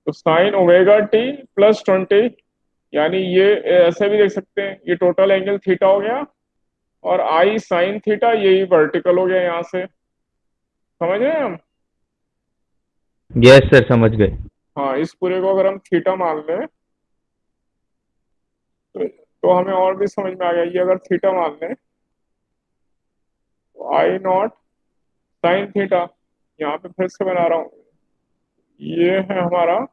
तो साइन ओमेगा टी प्लस 20, यानी ये ऐसे भी देख सकते हैं, ये टोटल एंगल थीटा हो गया, और आई साइन थीटा यही वर्टिकल हो गया यहां से। समझ रहे हैं हम? यस सर, समझ गए। हाँ, इस पूरे को अगर हम थीटा मान लें तो हमें और भी समझ में आ गया। ये अगर थीटा मान लें तो आई नॉट साइन थीटा, यहाँ पे फिर से बना रहा हूँ, ये है हमारा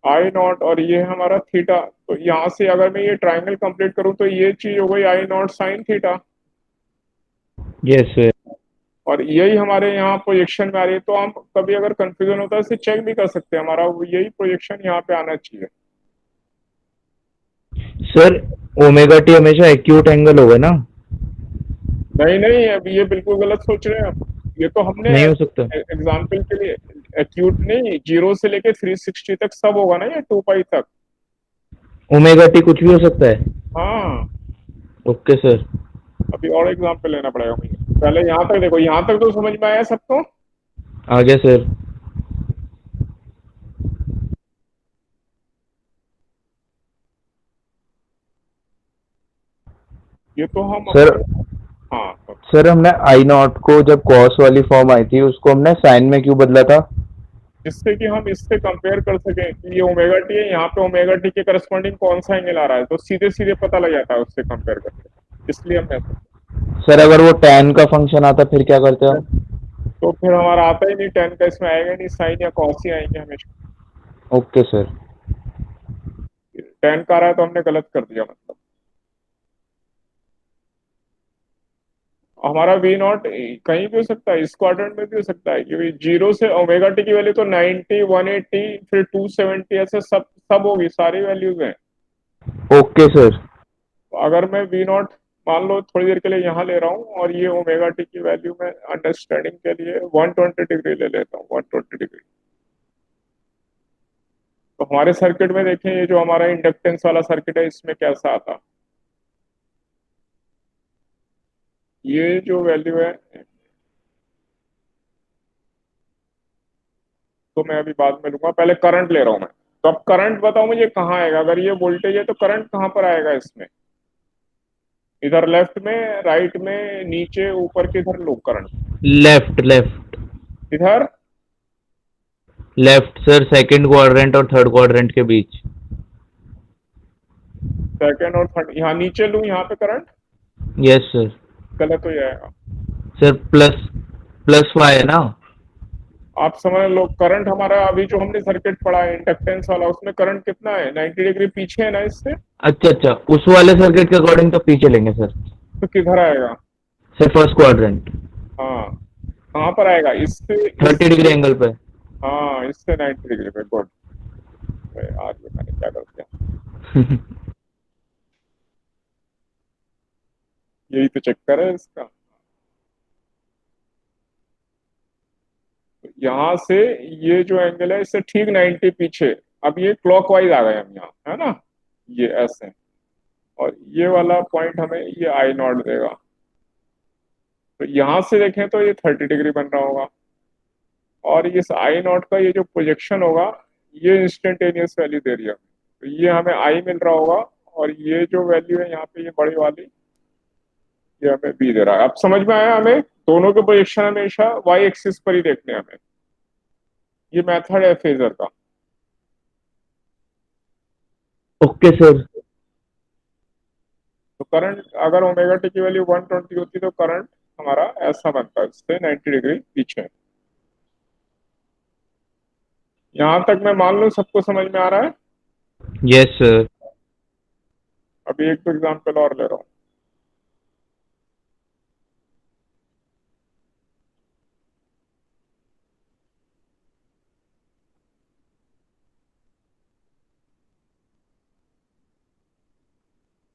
आई नॉट और ये है हमारा थीटा। तो यहाँ से अगर मैं ये ट्राइंगल कंप्लीट करूँ तो ये चीज हो गई I not sine theta, yes sir. और यही हमारे यहाँ प्रोजेक्शन में आ रही है। तो हम कभी अगर कंफ्यूजन होता है इसे चेक भी कर सकते हैं, हमारा यही प्रोजेक्शन यहाँ पे आना चाहिए। सर ओमेगा टी हमेशा एक्यूट एंगल होगा ना? नहीं नहीं, अब ये बिल्कुल गलत सोच रहे हैं आप। ये तो हमने नहीं हो सकता? एग्जाम्पल के लिए, एक्यूट नहीं, 0 से लेके 360 तक सब होगा ना, ये 2 पाई तक। ओमेगा टी कुछ भी हो सकता है? हाँ, ओके सर। अभी और एग्जाम्पल लेना पड़ेगा मुझे। पहले यहाँ तक देखो, यहाँ तक तो समझ में आया सबको? आ गया सर। ये तो हम सर अपने, हाँ तो सर हमने आई नॉट को जब कॉस वाली फॉर्म आई थी उसको हमने साइन में क्यों बदला था? जिससे कि हम इससे कंपेयर कर सकें कि ये ओमेगा टी है, यहाँ पे ओमेगा टी के करस्पॉन्डिंग कौन सा एंगल आ रहा है, तो सीधे सीधे पता लग जाता है उससे कंपेयर करके, इसलिए हमने ऐसा किया। सर अगर वो tan का फंक्शन आता फिर क्या करते हम? तो फिर हमारा आता ही नहीं, टेन का इसमें आएगा नहीं, साइन या कॉस ही आएंगे हमेशा। Okay sir. टेन का आ रहा है तो हमने गलत कर दिया मतलब। हमारा वी नॉट कहीं भी हो सकता है, इस क्वाड्रेंट में भी हो सकता है, क्योंकि 0 से ओमेगा टी की वैल्यू तो 90, 180, फिर 270, ऐसे सब सब होगी, सारी वैल्यूज हैं। Okay sir. तो अगर मैं वी नॉट मान लो थोड़ी देर के लिए यहाँ ले रहा हूँ, और ये ओमेगा टी की वैल्यू में अंडरस्टैंडिंग के लिए 120 डिग्री ले लेता हूँ, 120 डिग्री। तो हमारे सर्किट में देखें, ये जो हमारा इंडक्टेंस वाला सर्किट है इसमें कैसा आता, ये जो वैल्यू है, तो मैं अभी बाद में लूंगा, पहले करंट ले रहा हूं मैं। तो अब करंट बताओ मुझे कहाँ आएगा, अगर ये वोल्टेज है तो करंट कहाँ पर आएगा इसमें? इधर लेफ्ट में, राइट में, नीचे, ऊपर, किधर लो करंट? Left left. इधर। लेफ्ट सर, सेकंड क्वाड्रेंट और थर्ड क्वाड्रेंट के बीच। सेकंड और थर्ड, यहाँ नीचे लूं यहाँ पे करंट? Yes sir. गलत हो जाएगा। सर प्लस प्लस वाई है ना? आप समझ लो, करंट हमारा अभी जो हमने सर्किट पढ़ा है इंडक्टेंस वाला, उसमें करंट कितना है, 90 डिग्री पीछे है ना इससे। अच्छा अच्छा, उस वाले सर्किट के अकॉर्डिंग तो पीछे लेंगे सर। तो किधर आएगा? Sir first quadrant. हाँ, कहाँ पर आएगा, इससे 30 डिग्री एंगल पे। हाँ, इससे 90 डिग्री पे। गुड। आज मैंने क्या कर दिया, यही तो चक्कर है इसका। यहाँ से ये जो एंगल है इससे ठीक 90 पीछे। अब ये क्लॉकवाइज आ गए हम यहाँ, है ना, ये ऐसे, और ये वाला पॉइंट हमें ये आई नॉट देगा। तो यहाँ से देखें तो ये 30 डिग्री बन रहा होगा, और इस आई नॉट का ये जो प्रोजेक्शन होगा ये इंस्टेंटेनियस वैल्यू दे रही है, तो ये हमें आई मिल रहा होगा, और ये जो वैल्यू है यहाँ पे ये बड़ी वाली, ये हमें बी दे रहा है। अब समझ में आया हमें, दोनों के प्रोजेक्शन हमेशा वाई एक्सिस पर ही देखने हैं हमें। ये मेथड है फेजर का। Okay sir. तो करंट अगर ओमेगा टी की वैल्यू 120 होती तो करंट हमारा ऐसा बनता है, इससे 90 डिग्री पीछे। यहां तक मैं मान लूं सबको समझ में आ रहा है? Yes sir. अभी एक तो एग्जाम्पल और ले रहा हूं।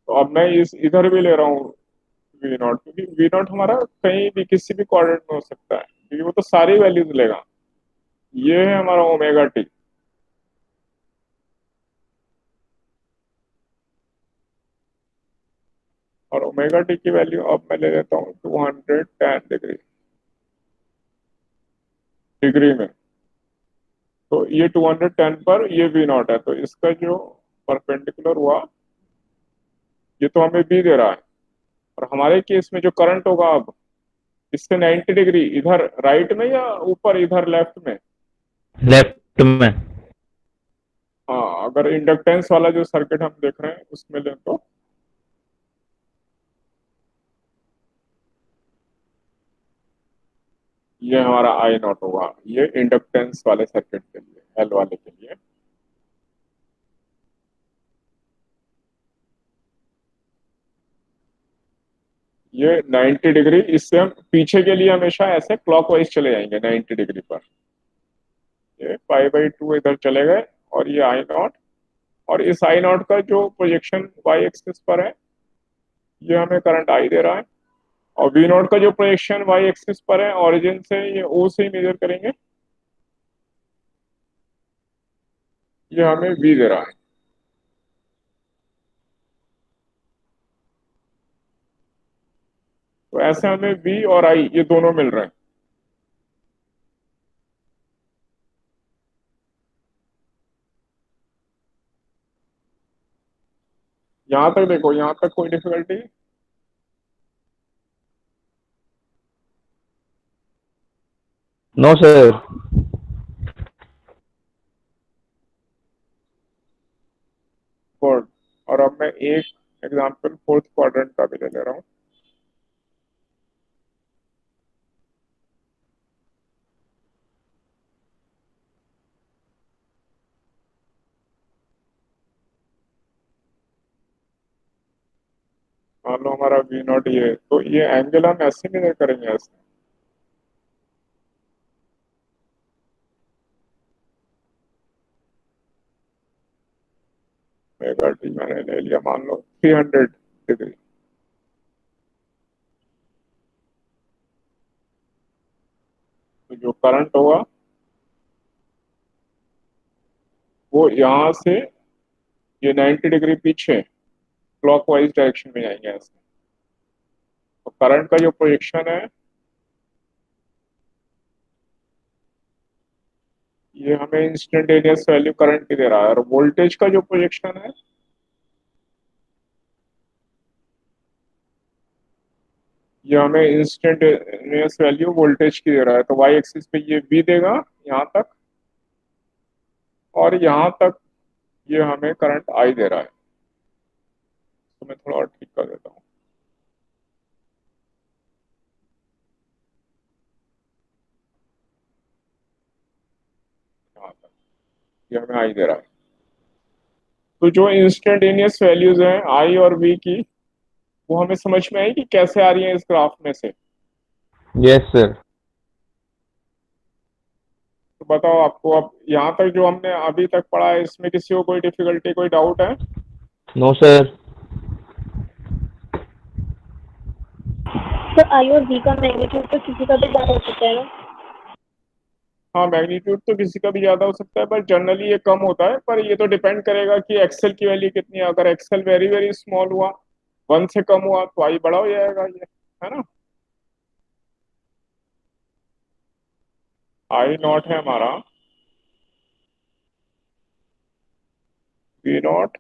तो अब मैं इस इधर भी ले रहा हूँ, वी नॉट, क्योंकि वी नॉट हमारा कहीं भी किसी भी क्वाड्रेंट में हो सकता है, क्योंकि वो तो सारी वैल्यूज लेगा। ये है हमारा ओमेगा टी। और ओमेगा टी की वैल्यू अब मैं ले लेता हूँ 210 डिग्री में। तो ये 210 पर ये वी नॉट है, तो इसका जो परपेंडिकुलर हुआ ये तो हमें बी दे रहा है। और हमारे केस में जो करंट होगा अब इससे 90 डिग्री इधर राइट में या ऊपर इधर लेफ्ट में? लेफ्ट में। हाँ, अगर इंडक्टेंस वाला जो सर्किट हम देख रहे हैं उसमें लें तो ये हमारा आई नॉट होगा, ये इंडक्टेंस वाले सर्किट के लिए, एल वाले के लिए। ये 90 डिग्री, इससे हम पीछे के लिए हमेशा ऐसे क्लॉकवाइज चले जाएंगे 90 डिग्री पर। ये π/2 इधर चले गए और ये आई नॉट, और इस आई नॉट का जो प्रोजेक्शन वाई एक्सिस पर है ये हमें करंट आई दे रहा है। और वी नॉट का जो प्रोजेक्शन वाई एक्सिस पर है ओरिजिन से, ये ओ से ही मेजर करेंगे, ये हमें वी दे रहा है। तो ऐसे हमें वी और आई ये दोनों मिल रहे हैं। यहां तक देखो, यहां तक कोई डिफिकल्टी? No sir. गुड। और अब मैं एक एग्जांपल फोर्थ क्वाड्रेंट का भी ले ले रहा हूँ। मान लो हमारा वी नॉट ये, तो ये एंगल हम ऐसे मेजर करेंगे, ऐसे। मेगा टी मैंने ले लिया मान लो 300 डिग्री। तो जो करंट होगा वो यहाँ से ये 90 डिग्री पीछे क्लॉकवाइज डायरेक्शन में जाएंगे ऐसे। तो करंट का जो प्रोजेक्शन है ये हमें इंस्टेंटेनियस वैल्यू करंट की दे रहा है, और वोल्टेज का जो प्रोजेक्शन है ये हमें इंस्टेंटेनियस वैल्यू वोल्टेज की दे रहा है। तो वाई एक्सिस पे ये वी देगा यहाँ तक, और यहाँ तक ये हमें करंट आई दे रहा है। तो मैं थोड़ा और ठीक कर देता हूँ। यहाँ तक ये हमें आई दे रहा है। तो जो इंस्टेंटेनियस वैल्यूज हैं आई और वी की, वो हमें समझ में आई कि कैसे आ रही है इस ग्राफ में से? Yes sir. तो बताओ, आपको अब यहाँ तक जो हमने अभी तक पढ़ा है इसमें किसी को कोई डिफिकल्टी, कोई डाउट है? No sir. तो आई और बी का मैग्नीट्यूड तो किसी का भी ज्यादा हो सकता है ना? हाँ, मैग्नीट्यूड तो किसी का भी ज्यादा हो सकता है, पर जनरली ये कम होता है। पर ये तो डिपेंड करेगा कि एक्सेल की वैल्यू कितनी है। अगर एक्सेल वेरी वेरी स्मॉल हुआ, 1 से कम हुआ, तो आई बड़ा हो जाएगा ये, है ना। आई नॉट है हमारा वी नॉट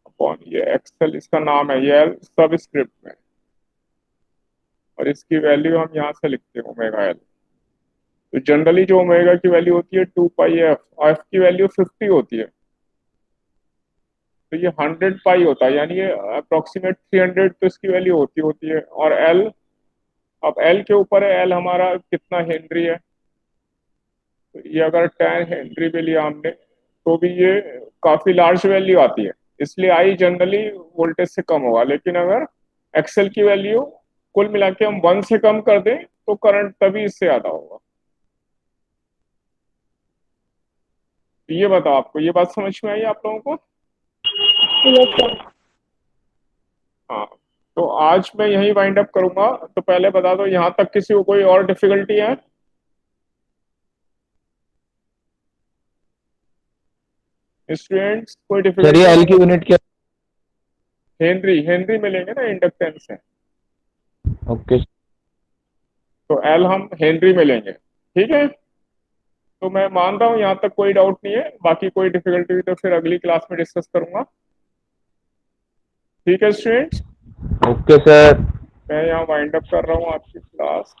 अपॉन ये एक्सेल, इसका नाम है ये एल सब स्क्रिप्ट में, और इसकी वैल्यू हम यहाँ से लिखते हैं ओमेगा एल। तो जनरली जो ओमेगा की वैल्यू होती है 2 पाई एफ, एफ की वैल्यू 50 होती है, तो ये 100 पाई होता है, यानी ये अप्रोक्सीमेट 300 तो इसकी वैल्यू होती है। और एल, अब एल के ऊपर है, एल हमारा कितना हेनरी है, तो ये अगर 10 हेनरी पे लिया हमने तो भी ये काफी लार्ज वैल्यू आती है, इसलिए आई जनरली वोल्टेज से कम होगा। लेकिन अगर एक्सेल की वैल्यू कुल मिला के हम 1 से कम कर दें तो करंट तभी इससे ज्यादा होगा। तो ये बताओ, आपको ये बात समझ में आई आप लोगों को? Yes sir. हाँ। तो आज मैं यही वाइंड अप करूंगा। तो पहले बता दो यहाँ तक किसी को कोई और डिफिकल्टी है? स्टूडेंट्स कोई सर ये डिफिकल्टी? एल की यूनिट क्या? हेनरी हेनरी में लेंगे ना इंडक्टेंस है, ओके तो एल हम हेनरी में लेंगे, ठीक है। तो मैं मान रहा हूँ यहाँ तक कोई डाउट नहीं है, बाकी कोई डिफिकल्टी हुई तो फिर अगली क्लास में डिस्कस करूंगा, ठीक है स्टूडेंट्स। Okay sir. मैं यहाँ वाइंड अप कर रहा हूँ आपकी क्लास।